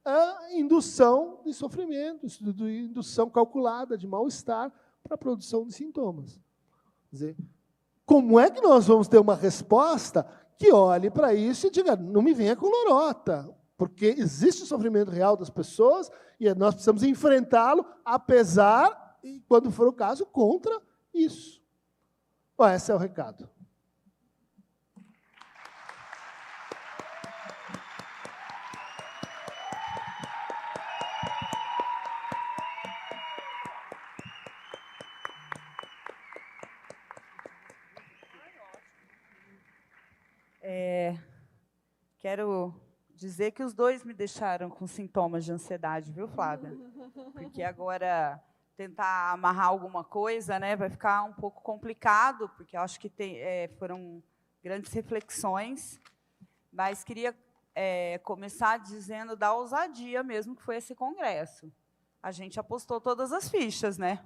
a indução de sofrimento, indução calculada de mal-estar para a produção de sintomas. Quer dizer, como é que nós vamos ter uma resposta que olhe para isso e diga, não me venha com lorota, porque existe o sofrimento real das pessoas e nós precisamos enfrentá-lo, apesar, e quando for o caso, contra isso. Bom, esse é o recado. Quero dizer que os 2 me deixaram com sintomas de ansiedade, viu, Flávia? Porque agora tentar amarrar alguma coisa, né, vai ficar um pouco complicado, porque eu acho que foram grandes reflexões, mas queria começar dizendo da ousadia mesmo que foi esse congresso. A gente apostou todas as fichas, né?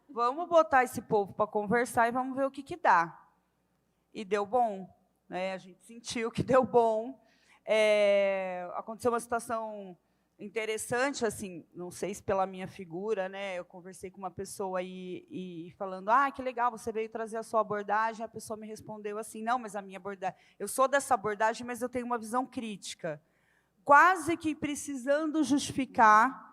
Vamos botar esse povo para conversar e vamos ver o que dá. E deu bom. né? A gente sentiu que deu bom. Aconteceu uma situação interessante, assim, não sei se pela minha figura, né? Eu conversei com uma pessoa e falando, que legal, você veio trazer a sua abordagem. A pessoa me respondeu assim, não, mas a minha abordagem, eu sou dessa abordagem, mas eu tenho uma visão crítica, quase que precisando justificar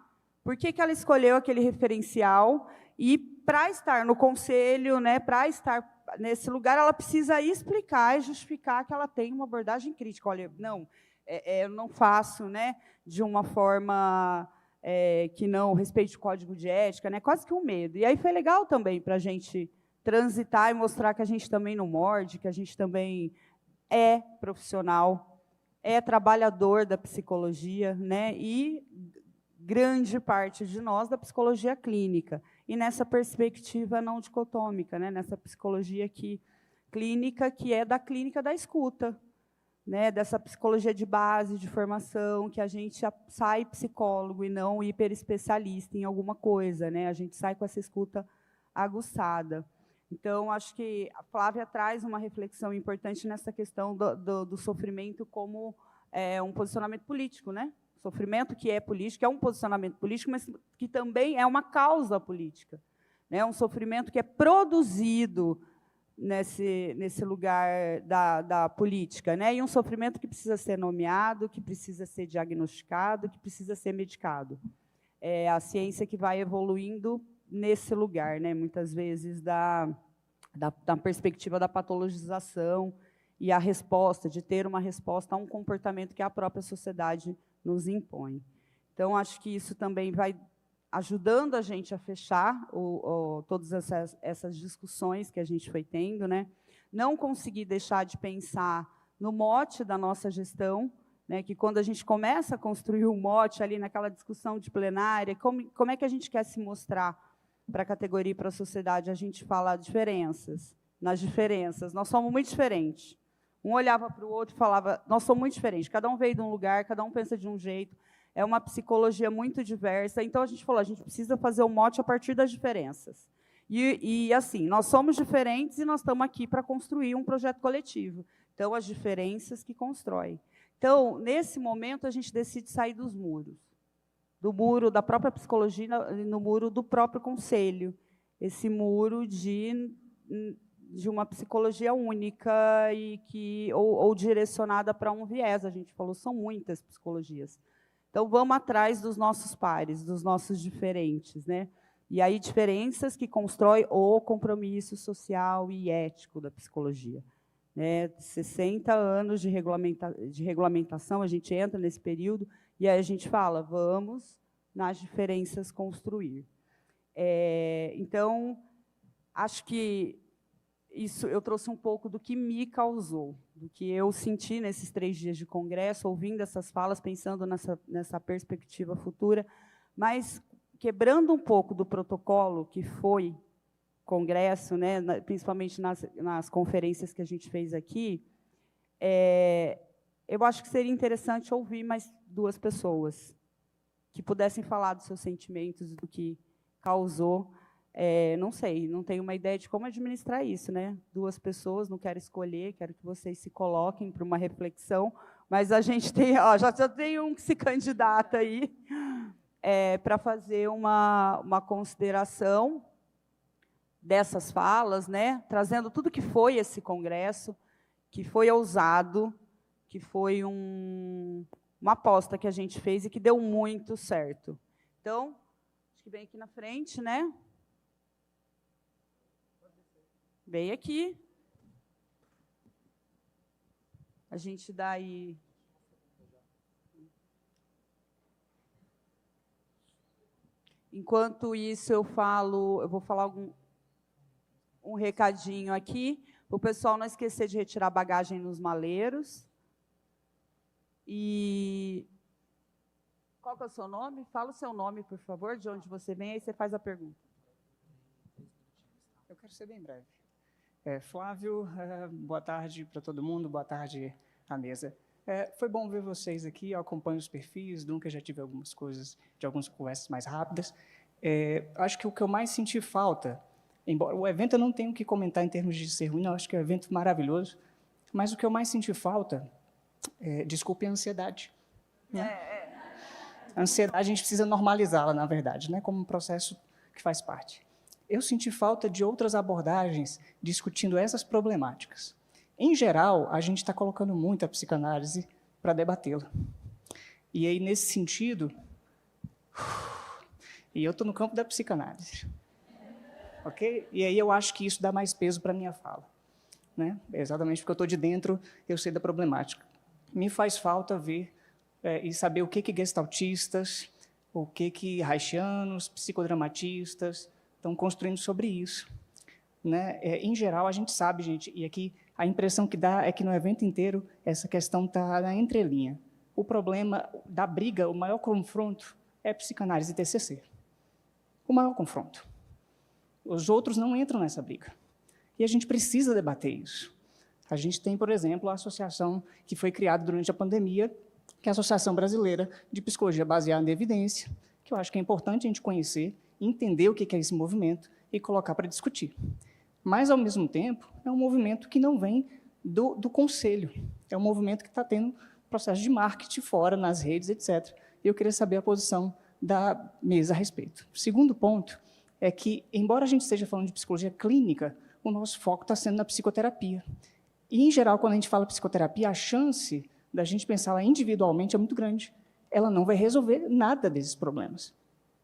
por que ela escolheu aquele referencial, e para estar no conselho, né, para estar nesse lugar, ela precisa explicar e justificar que ela tem uma abordagem crítica. Olha, não, eu não faço, né, de uma forma que não respeite o código de ética, né, quase que um medo. E aí foi legal também para a gente transitar e mostrar que a gente também não morde, que a gente também é profissional, é trabalhador da psicologia, né, e grande parte de nós da psicologia clínica, e nessa perspectiva não dicotômica, né, nessa psicologia clínica, que é da clínica da escuta, né, dessa psicologia de base, de formação, que a gente sai psicólogo e não hiperespecialista em alguma coisa, né, a gente sai com essa escuta aguçada. Então, acho que a Flávia traz uma reflexão importante nessa questão do sofrimento como um posicionamento político, né? Sofrimento que é político, é um posicionamento político, mas que também é uma causa política, né? Um sofrimento que é produzido nesse lugar da política, né? E um sofrimento que precisa ser nomeado, que precisa ser diagnosticado, que precisa ser medicado. É a ciência que vai evoluindo nesse lugar, né? Muitas vezes da perspectiva da patologização e a resposta, de ter uma resposta a um comportamento que a própria sociedade nos impõe. Então, acho que isso também vai ajudando a gente a fechar todas essas discussões que a gente foi tendo, né? Não conseguir deixar de pensar no mote da nossa gestão, né? Que quando a gente começa a construir um mote ali naquela discussão de plenária, como é que a gente quer se mostrar para a categoria e para a sociedade? A gente fala diferenças, nas diferenças. Nós somos muito diferentes. Um olhava para o outro e falava, nós somos muito diferentes, cada um veio de um lugar, cada um pensa de um jeito, é uma psicologia muito diversa. Então, a gente falou, a gente precisa fazer o mote a partir das diferenças. E assim, nós somos diferentes e nós estamos aqui para construir um projeto coletivo. Então, as diferenças que constroem. Então, nesse momento, a gente decide sair dos muros. Do muro da própria psicologia, no muro do próprio conselho. Esse muro de uma psicologia única ou direcionada para um viés. A gente falou, são muitas psicologias. Então, vamos atrás dos nossos pares, dos nossos diferentes, né? E aí, diferenças que constroem o compromisso social e ético da psicologia. Né? 60 anos de regulamentação, a gente entra nesse período, e aí a gente fala, vamos nas diferenças construir. Então, acho que isso eu trouxe um pouco do que me causou, do que eu senti nesses 3 dias de congresso, ouvindo essas falas, pensando nessa perspectiva futura, mas quebrando um pouco do protocolo que foi congresso, né, principalmente nas conferências que a gente fez aqui, eu acho que seria interessante ouvir mais 2 pessoas que pudessem falar dos seus sentimentos, do que causou. Não sei, não tenho uma ideia de como administrar isso, né? 2 pessoas, não quero escolher, quero que vocês se coloquem para uma reflexão, mas a gente tem, já tem um que se candidata aí para fazer uma consideração dessas falas, né? Trazendo tudo que foi esse congresso, que foi ousado, que foi uma aposta que a gente fez e que deu muito certo. Então, acho que vem aqui na frente, né? Vem aqui. A gente dá aí... Enquanto isso, eu vou falar um recadinho aqui, para o pessoal não esquecer de retirar bagagem nos maleiros. E qual que é o seu nome? Fala o seu nome, por favor, de onde você vem, aí você faz a pergunta. Eu quero ser bem breve. Flávio, boa tarde para todo mundo, boa tarde à mesa. Foi bom ver vocês aqui, eu acompanho os perfis, nunca já tive algumas coisas, de algumas conversas mais rápidas. Acho que o que eu mais senti falta, embora o evento eu não tenho o que comentar em termos de ser ruim, eu acho que é um evento maravilhoso, Mas o que eu mais senti falta, desculpe, a ansiedade. Né? A ansiedade, a gente precisa normalizá-la, na verdade, né? Como um processo que faz parte. Eu senti falta de outras abordagens discutindo essas problemáticas. Em geral, a gente está colocando muito a psicanálise para debatê-la. E aí, nesse sentido, e eu estou no campo da psicanálise, ok? E aí eu acho que isso dá mais peso para a minha fala, né? Exatamente porque eu estou de dentro, eu sei da problemática. Me faz falta ver e saber o que gestaltistas, o que reichianos, psicodramatistas estão construindo sobre isso. Né? Em geral, a gente sabe, gente, e aqui a impressão que dá é que no evento inteiro essa questão está na entrelinha. O problema da briga, o maior confronto é psicanálise e TCC. O maior confronto. Os outros não entram nessa briga. E a gente precisa debater isso. A gente tem, por exemplo, a associação que foi criada durante a pandemia, que é a Associação Brasileira de Psicologia Baseada em Evidência, que eu acho que é importante a gente conhecer, entender o que é esse movimento e colocar para discutir. Mas, ao mesmo tempo, é um movimento que não vem do conselho. É um movimento que está tendo processo de marketing fora, nas redes, etc. E eu queria saber a posição da mesa a respeito. O segundo ponto é que, embora a gente esteja falando de psicologia clínica, o nosso foco está sendo na psicoterapia. E, em geral, quando a gente fala psicoterapia, a chance da gente pensar ela individualmente é muito grande. Ela não vai resolver nada desses problemas.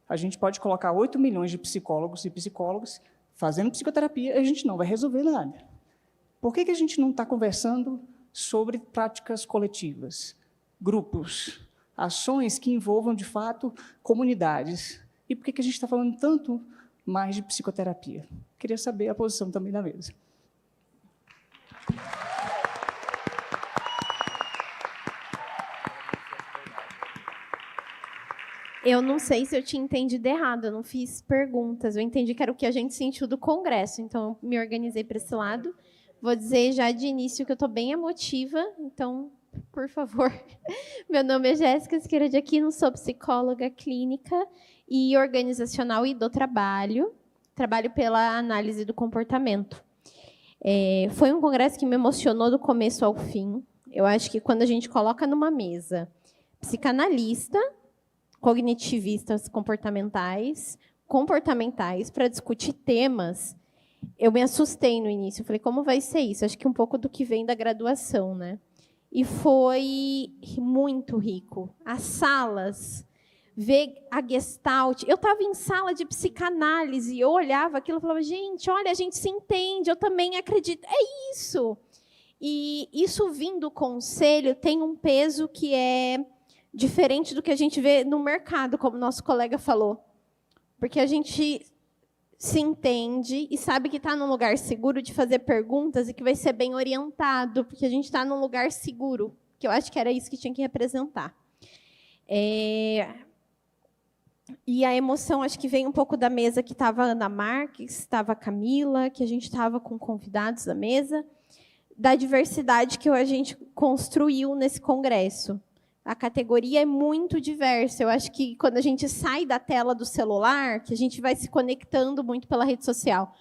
A gente pode colocar 8 milhões de psicólogos e psicólogas fazendo psicoterapia e a gente não vai resolver nada. Por que a gente não está conversando sobre práticas coletivas, grupos, ações que envolvam, de fato, comunidades? E por que a gente está falando tanto mais de psicoterapia? Queria saber a posição também da mesa. Eu não sei se eu tinha entendido errado, eu não fiz perguntas, eu entendi que era o que a gente sentiu do Congresso, então eu me organizei para esse lado. Vou dizer já de início que eu estou bem emotiva, então, por favor. Meu nome é Jéssica Siqueira de Aquino, sou psicóloga clínica e organizacional e do trabalho. Trabalho pela análise do comportamento. Foi um congresso que me emocionou do começo ao fim. Eu acho que quando a gente coloca numa mesa psicanalista, cognitivistas comportamentais para discutir temas, eu me assustei no início. Eu falei, como vai ser isso? Acho que um pouco do que vem da graduação, né? E foi muito rico. As salas, ver a Gestalt. Eu estava em sala de psicanálise, eu olhava aquilo e falava, gente, olha, a gente se entende, eu também acredito. É isso. E isso vindo do conselho tem um peso que é diferente do que a gente vê no mercado, como nosso colega falou. Porque a gente se entende e sabe que está num lugar seguro de fazer perguntas e que vai ser bem orientado, porque a gente está num lugar seguro, que eu acho que era isso que tinha que representar. E a emoção, acho que vem um pouco da mesa que estava a Ana Marques, estava a Camila, que a gente estava com convidados da mesa, da diversidade que a gente construiu nesse congresso. A categoria é muito diversa. Eu acho que quando a gente sai da tela do celular, que a gente vai se conectando muito pela rede social.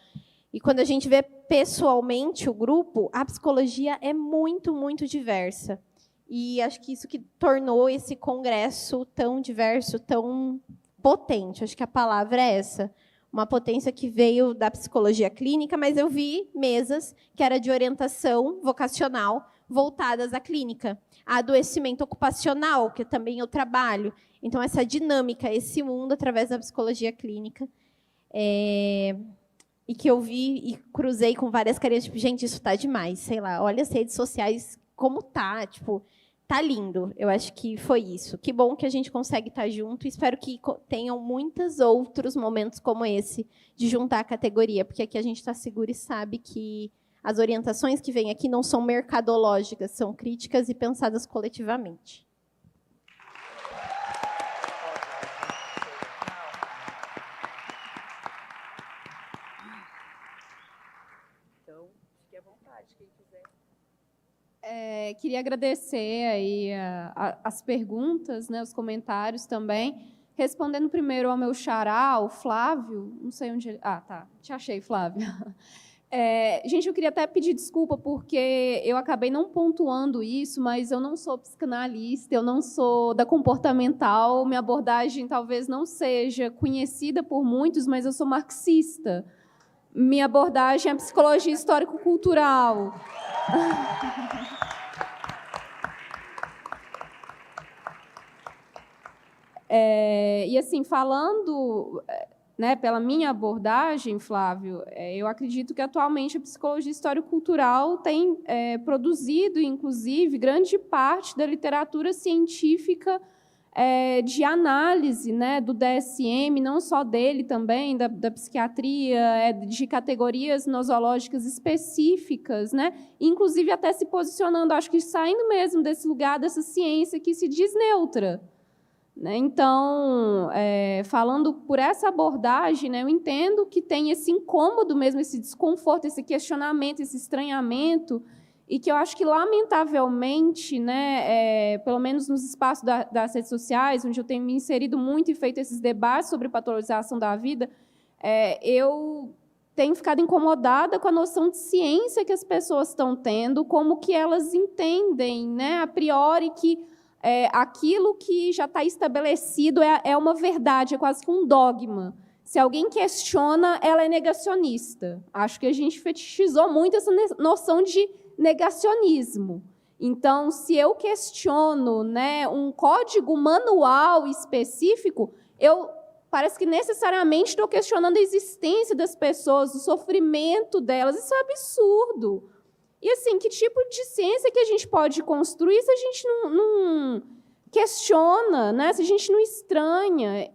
E quando a gente vê pessoalmente o grupo, a psicologia é muito, muito diversa. E acho que isso que tornou esse congresso tão diverso, tão potente. Acho que a palavra é essa. Uma potência que veio da psicologia clínica, mas eu vi mesas que era de orientação vocacional voltadas à clínica. A adoecimento ocupacional, que também eu trabalho. Então, essa dinâmica, esse mundo, através da psicologia clínica, e que eu vi e cruzei com várias carinhas, tipo, gente, isso está demais, sei lá, olha as redes sociais, como tá, tipo, tá lindo. Eu acho que foi isso. Que bom que a gente consegue estar junto e espero que tenham muitos outros momentos como esse, de juntar a categoria, porque aqui a gente está seguro e sabe que as orientações que vêm aqui não são mercadológicas, são críticas e pensadas coletivamente. Então, fique à vontade, quem quiser. Queria agradecer aí as perguntas, né, os comentários também. Respondendo primeiro ao meu xará, o Flávio, não sei onde ele... Ah, tá, te achei, Flávio. Gente, eu queria até pedir desculpa, porque eu acabei não pontuando isso, mas eu não sou psicanalista, eu não sou da comportamental, minha abordagem talvez não seja conhecida por muitos, mas eu sou marxista. Minha abordagem é psicologia histórico-cultural. E, assim, falando, né, pela minha abordagem, Flávio, eu acredito que, atualmente, a psicologia histórico-cultural tem produzido, inclusive, grande parte da literatura científica de análise, né, do DSM, não só dele também, da psiquiatria, de categorias nosológicas específicas, né, inclusive até se posicionando, acho que saindo mesmo desse lugar, dessa ciência que se diz neutra. Então, falando por essa abordagem, né, eu entendo que tem esse incômodo mesmo, esse desconforto, esse questionamento, esse estranhamento, e que eu acho que, lamentavelmente, né, pelo menos nos espaços das redes sociais, onde eu tenho me inserido muito e feito esses debates sobre patologização da vida, eu tenho ficado incomodada com a noção de ciência que as pessoas estão tendo, como que elas entendem, né, a priori, que aquilo que já está estabelecido é uma verdade, é quase que um dogma. Se alguém questiona, ela é negacionista. Acho que a gente fetichizou muito essa noção de negacionismo. Então, se eu questiono, né, um código manual específico, parece que necessariamente estou questionando a existência das pessoas, o sofrimento delas. Isso é absurdo. E, assim, que tipo de ciência que a gente pode construir se a gente não questiona, né? Se a gente não estranha?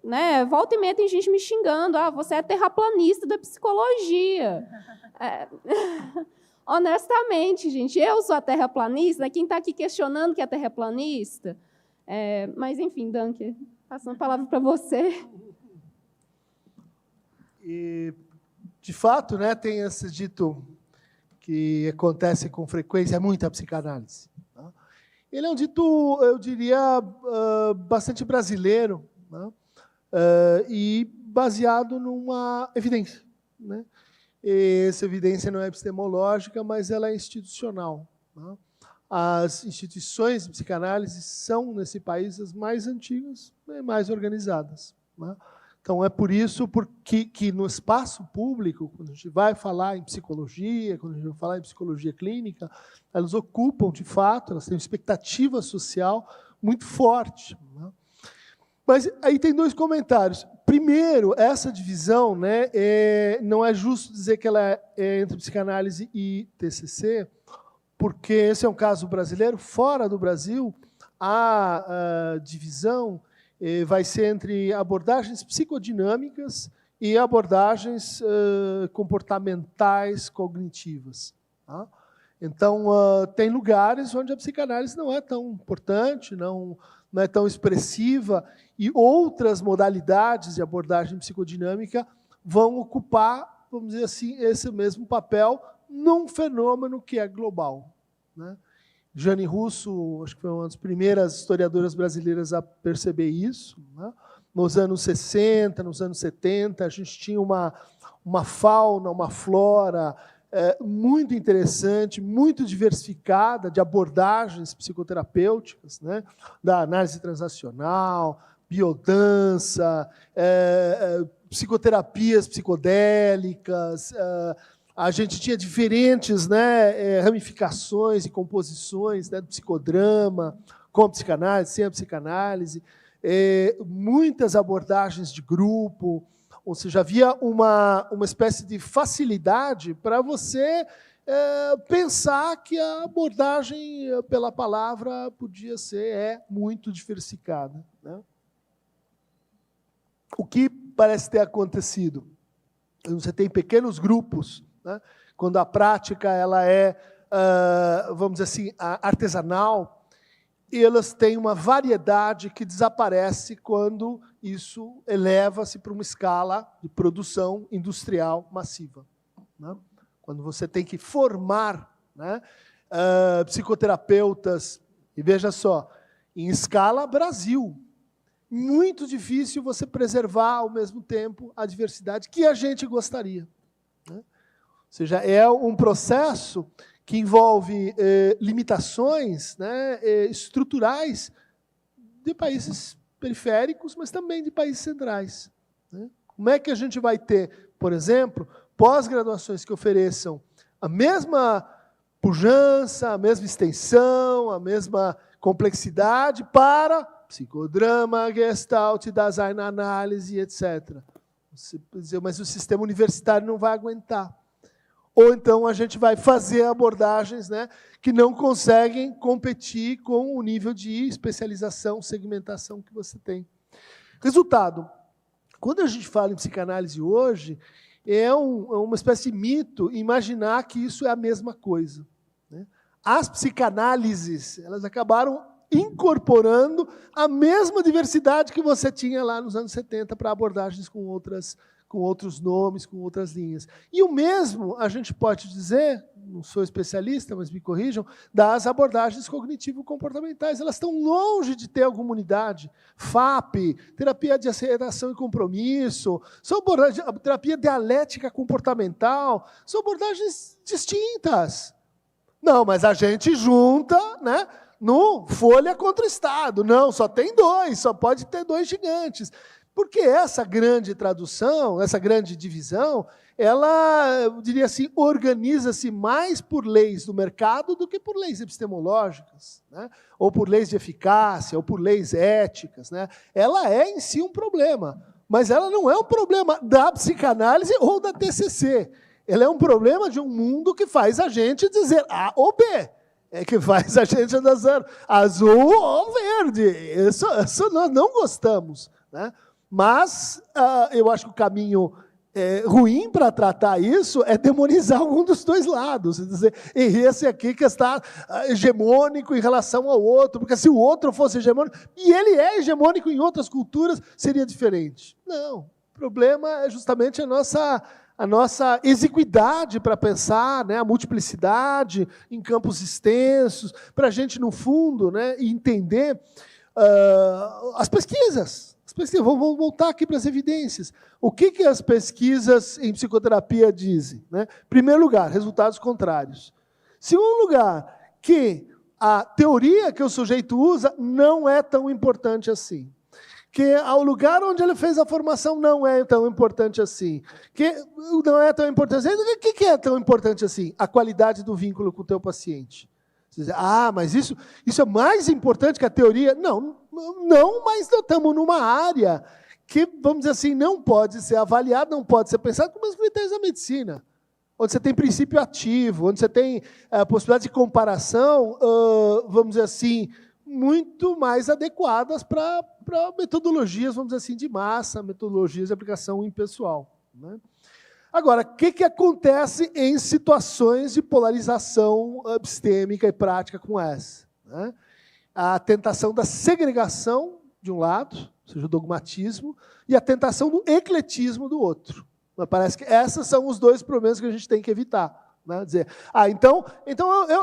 Né? Volta e meia tem gente me xingando. Você é terraplanista da psicologia. Honestamente, gente, eu sou a terraplanista, quem está aqui questionando que é terraplanista? Mas, enfim, Dunker, passando a palavra para você. E, de fato, né, tem esse dito que acontece com frequência, muita psicanálise. Tá? Ele é um dito, eu diria, bastante brasileiro, né? E baseado numa evidência, né? Essa evidência não é epistemológica, mas ela é institucional. Né? As instituições de psicanálise são, nesse país, as mais antigas e mais organizadas. Né? Então, é por isso que no espaço público, quando a gente vai falar em psicologia, quando a gente vai falar em psicologia clínica, elas ocupam, de fato, elas têm uma expectativa social muito forte. Né? Mas aí tem dois comentários. Primeiro, essa divisão, né, não é justo dizer que ela é entre psicanálise e TCC, porque esse é um caso brasileiro. Fora do Brasil, a divisão vai ser entre abordagens psicodinâmicas e abordagens comportamentais cognitivas. Tá? Então, tem lugares onde a psicanálise não é tão importante, não é tão expressiva, e outras modalidades de abordagem psicodinâmica vão ocupar, vamos dizer assim, esse mesmo papel num fenômeno que é global. Né? Jane Russo, acho que foi uma das primeiras historiadoras brasileiras a perceber isso. Né? Nos anos 60, nos anos 70, a gente tinha uma fauna, uma flora muito interessante, muito diversificada de abordagens psicoterapêuticas, né? Da análise transacional, biodança, psicoterapias psicodélicas. A gente tinha diferentes, né, ramificações e composições, né, do psicodrama, com a psicanálise, sem a psicanálise, muitas abordagens de grupo, ou seja, havia uma espécie de facilidade para você pensar que a abordagem pela palavra podia ser muito diversificada. Né? O que parece ter acontecido? Você tem pequenos grupos, né? Quando a prática ela é, vamos dizer assim, artesanal, e elas têm uma variedade que desaparece quando isso eleva-se para uma escala de produção industrial massiva. Né? Quando você tem que formar, né, psicoterapeutas, e veja só, em escala Brasil, muito difícil você preservar ao mesmo tempo a diversidade que a gente gostaria. Né? seja, é um processo que envolve limitações, né, estruturais de países periféricos, mas também de países centrais. Né? Como é que a gente vai ter, por exemplo, pós-graduações que ofereçam a mesma pujança, a mesma extensão, a mesma complexidade para psicodrama, gestalt, design análise, etc. Mas o sistema universitário não vai aguentar. Ou então a gente vai fazer abordagens, né, que não conseguem competir com o nível de especialização, segmentação que você tem. Resultado, quando a gente fala em psicanálise hoje, é uma espécie de mito imaginar que isso é a mesma coisa. Né? As psicanálises, elas acabaram incorporando a mesma diversidade que você tinha lá nos anos 70 para abordagens com outros nomes, com outras linhas. E o mesmo a gente pode dizer, não sou especialista, mas me corrijam, das abordagens cognitivo-comportamentais. Elas estão longe de ter alguma unidade. FAP, terapia de aceitação e compromisso, terapia dialética comportamental, são abordagens distintas. Não, mas a gente junta, né, no Folha contra o Estado. Não, só tem 2, só pode ter 2 gigantes. Porque essa grande tradução, essa grande divisão, ela, eu diria assim, organiza-se mais por leis do mercado do que por leis epistemológicas, né? Ou por leis de eficácia, ou por leis éticas. Né? Ela é em si um problema, mas ela não é um problema da psicanálise ou da TCC. Ela é um problema de um mundo que faz a gente dizer A ou B. É que faz a gente dizer azul ou verde. Isso nós não gostamos. Né? Mas eu acho que o caminho ruim para tratar isso é demonizar algum dos 2 lados. Quer dizer, e esse aqui que está hegemônico em relação ao outro, porque se o outro fosse hegemônico, e ele é hegemônico em outras culturas, seria diferente. Não, o problema é justamente a nossa exiguidade para pensar, né, a multiplicidade em campos extensos, para a gente, no fundo, né, entender as pesquisas. Vamos voltar aqui para as evidências. O que as pesquisas em psicoterapia dizem? Né? Primeiro lugar, resultados contrários. Segundo lugar, que a teoria que o sujeito usa não é tão importante assim. Que ao lugar onde ele fez a formação não é tão importante assim. Que não é tão importante assim. O que é tão importante assim? A qualidade do vínculo com o teu paciente. Você diz, mas isso é mais importante que a teoria? Não, mas nós estamos numa área que, vamos dizer assim, não pode ser avaliada, não pode ser pensada como os critérios da medicina. Onde você tem princípio ativo, onde você tem a possibilidade de comparação, vamos dizer assim, muito mais adequadas para metodologias, vamos dizer assim, de massa, metodologias de aplicação impessoal. Né? Agora, o que acontece em situações de polarização epistêmica e prática como essa? Né? A tentação da segregação, de um lado, ou seja, o dogmatismo, e a tentação do ecletismo do outro. Mas parece que esses são os 2 problemas que a gente tem que evitar. Né? Dizer, então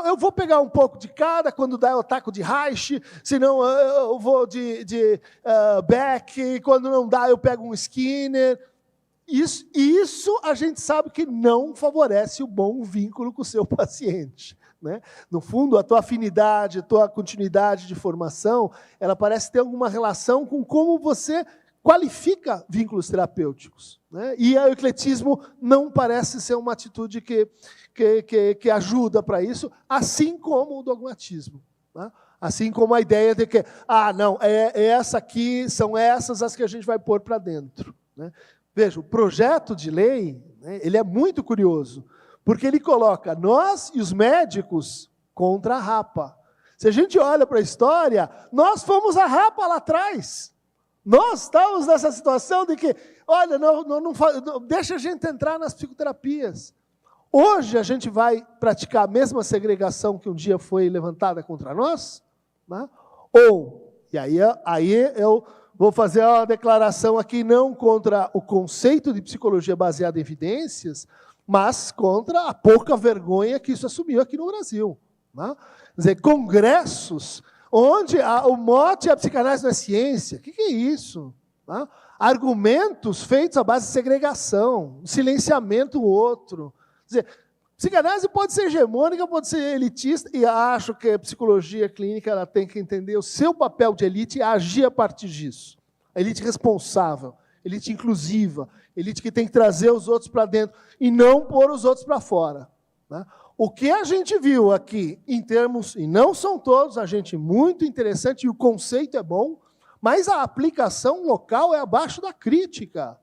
eu vou pegar um pouco de cada, quando dá eu taco de Reich, senão eu vou de Beck, quando não dá eu pego um Skinner. Isso a gente sabe que não favorece o bom vínculo com o seu paciente. Né? No fundo, a tua afinidade, a tua continuidade de formação, ela parece ter alguma relação com como você qualifica vínculos terapêuticos. Né? E o ecletismo não parece ser uma atitude que ajuda para isso, assim como o dogmatismo. Né? Assim como a ideia de que, não, essa aqui, são essas as que a gente vai pôr para dentro. Né? Veja, o projeto de lei, né, ele é muito curioso, porque ele coloca nós e os médicos contra a rapa. Se a gente olha para a história, nós fomos a rapa lá atrás. Nós estamos nessa situação de que, olha, não deixa a gente entrar nas psicoterapias. Hoje a gente vai praticar a mesma segregação que um dia foi levantada contra nós? Né? E aí eu vou fazer uma declaração aqui não contra o conceito de psicologia baseada em evidências, mas contra a pouca vergonha que isso assumiu aqui no Brasil. Né? Quer dizer, congressos onde o mote é a psicanálise não é ciência. O que é isso? Né? Argumentos feitos à base de segregação, silenciamento do outro. Quer dizer, psicanálise pode ser hegemônica, pode ser elitista, e acho que a psicologia clínica ela tem que entender o seu papel de elite e agir a partir disso. A elite responsável, elite inclusiva, elite que tem que trazer os outros para dentro e não pôr os outros para fora. Né? O que a gente viu aqui, em termos, e não são todos, a gente muito interessante, e o conceito é bom, mas a aplicação local é abaixo da crítica.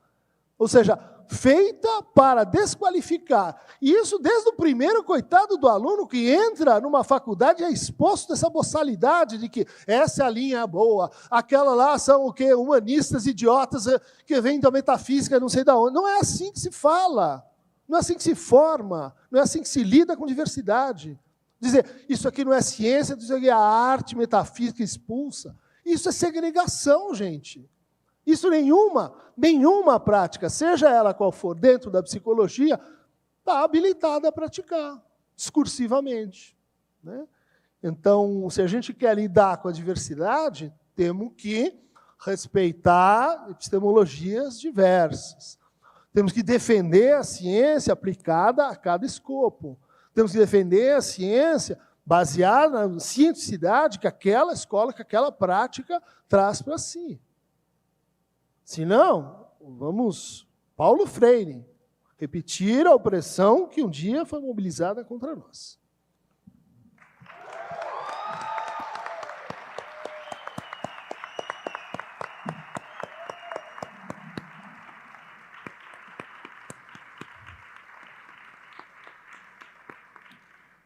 Ou seja, feita para desqualificar. E isso desde o primeiro coitado do aluno que entra numa faculdade é exposto a essa boçalidade de que essa é a linha boa, aquela lá são o quê? Humanistas idiotas que vêm da metafísica, não sei de onde. Não é assim que se fala, não é assim que se forma, não é assim que se lida com diversidade. Dizer, isso aqui não é ciência, isso aqui é a arte metafísica expulsa. Isso é segregação, gente. Isso nenhuma prática, seja ela qual for, dentro da psicologia, está habilitada a praticar, discursivamente. Né? Então, se a gente quer lidar com a diversidade, temos que respeitar epistemologias diversas. Temos que defender a ciência aplicada a cada escopo. Temos que defender a ciência baseada na cientificidade que aquela escola, que aquela prática traz para si. Se não, vamos, Paulo Freire, repetir a opressão que um dia foi mobilizada contra nós.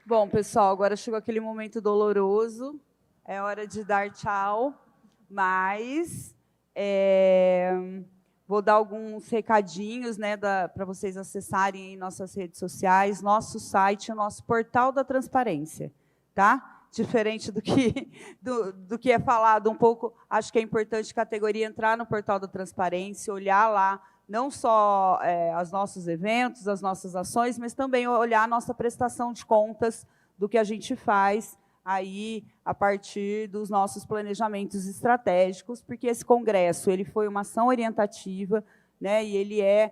Bom, pessoal, agora chegou aquele momento doloroso, é hora de dar tchau, mas vou dar alguns recadinhos, né, para vocês acessarem em nossas redes sociais, nosso site, o nosso portal da transparência, tá? Diferente do que é falado um pouco, acho que é importante a categoria entrar no portal da transparência, olhar lá não só os nossos eventos, as nossas ações, mas também olhar a nossa prestação de contas do que a gente faz aí a partir dos nossos planejamentos estratégicos, porque esse congresso ele foi uma ação orientativa, né, e ele é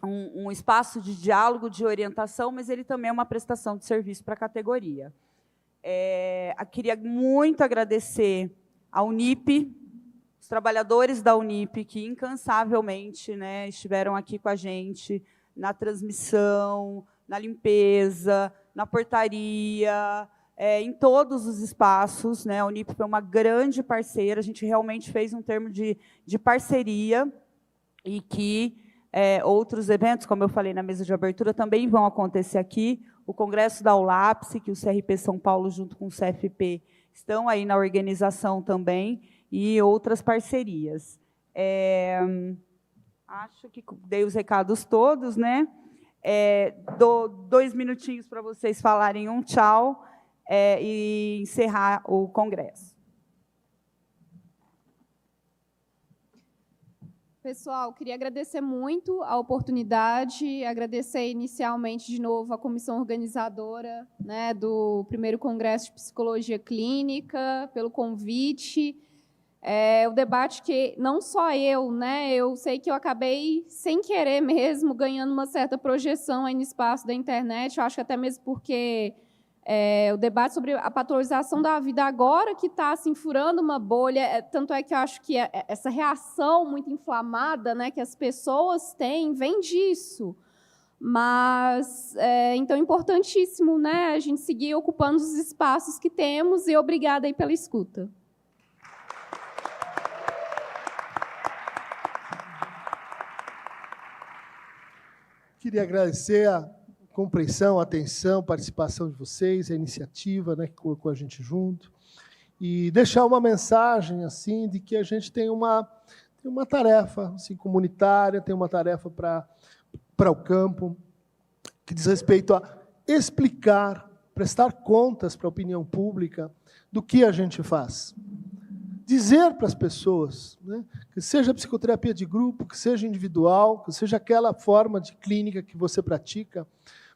um espaço de diálogo, de orientação, mas ele também é uma prestação de serviço para a categoria. Queria muito agradecer à Unip, os trabalhadores da Unip, que incansavelmente, né, estiveram aqui com a gente na transmissão, na limpeza, na portaria, em todos os espaços. Né? A Unip foi uma grande parceira, a gente realmente fez um termo de parceria, e que outros eventos, como eu falei na mesa de abertura, também vão acontecer aqui. O Congresso da ULAPSE, que o CRP São Paulo, junto com o CFP, estão aí na organização também, e outras parcerias. Acho que dei os recados todos, né? Dou 2 minutinhos para vocês falarem um tchau e encerrar o congresso. Pessoal, queria agradecer muito a oportunidade, agradecer inicialmente de novo a comissão organizadora, né, do primeiro Congresso de Psicologia Clínica, pelo convite. O debate que não só eu sei que eu acabei, sem querer mesmo, ganhando uma certa projeção aí no espaço da internet, eu acho que até mesmo porque o debate sobre a patologização da vida agora que está assim, furando uma bolha, tanto é que eu acho que essa reação muito inflamada, né, que as pessoas têm, vem disso. Mas, então, é importantíssimo, né, a gente seguir ocupando os espaços que temos, e obrigada aí pela escuta. Queria agradecer a compreensão, a atenção, a participação de vocês, a iniciativa, né, que colocou a gente junto, e deixar uma mensagem assim de que a gente tem uma tarefa assim, comunitária, tem uma tarefa para o campo, que diz respeito a explicar, prestar contas para a opinião pública do que a gente faz. Dizer para as pessoas, né, que seja psicoterapia de grupo, que seja individual, que seja aquela forma de clínica que você pratica,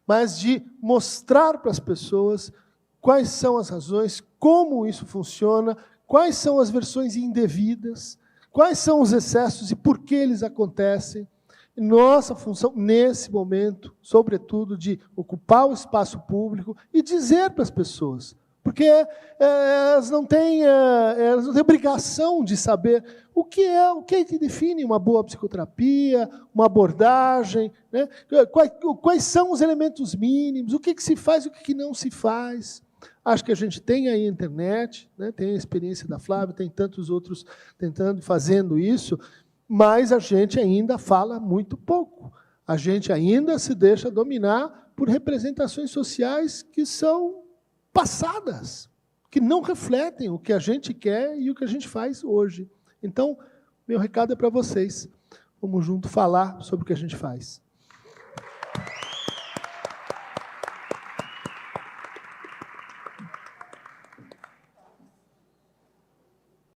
mas de mostrar para as pessoas quais são as razões, como isso funciona, quais são as versões indevidas, quais são os excessos e por que eles acontecem. Nossa função, nesse momento, sobretudo, de ocupar o espaço público e dizer para as pessoas, porque elas não têm obrigação de saber o que é que define uma boa psicoterapia, uma abordagem, né? Quais são os elementos mínimos, o que se faz, o que não se faz. Acho que a gente tem aí a internet, né? Tem a experiência da Flávia, tem tantos outros tentando e fazendo isso, mas a gente ainda fala muito pouco. A gente ainda se deixa dominar por representações sociais que são passadas, que não refletem o que a gente quer e o que a gente faz hoje. Então, meu recado é para vocês. Vamos junto falar sobre o que a gente faz.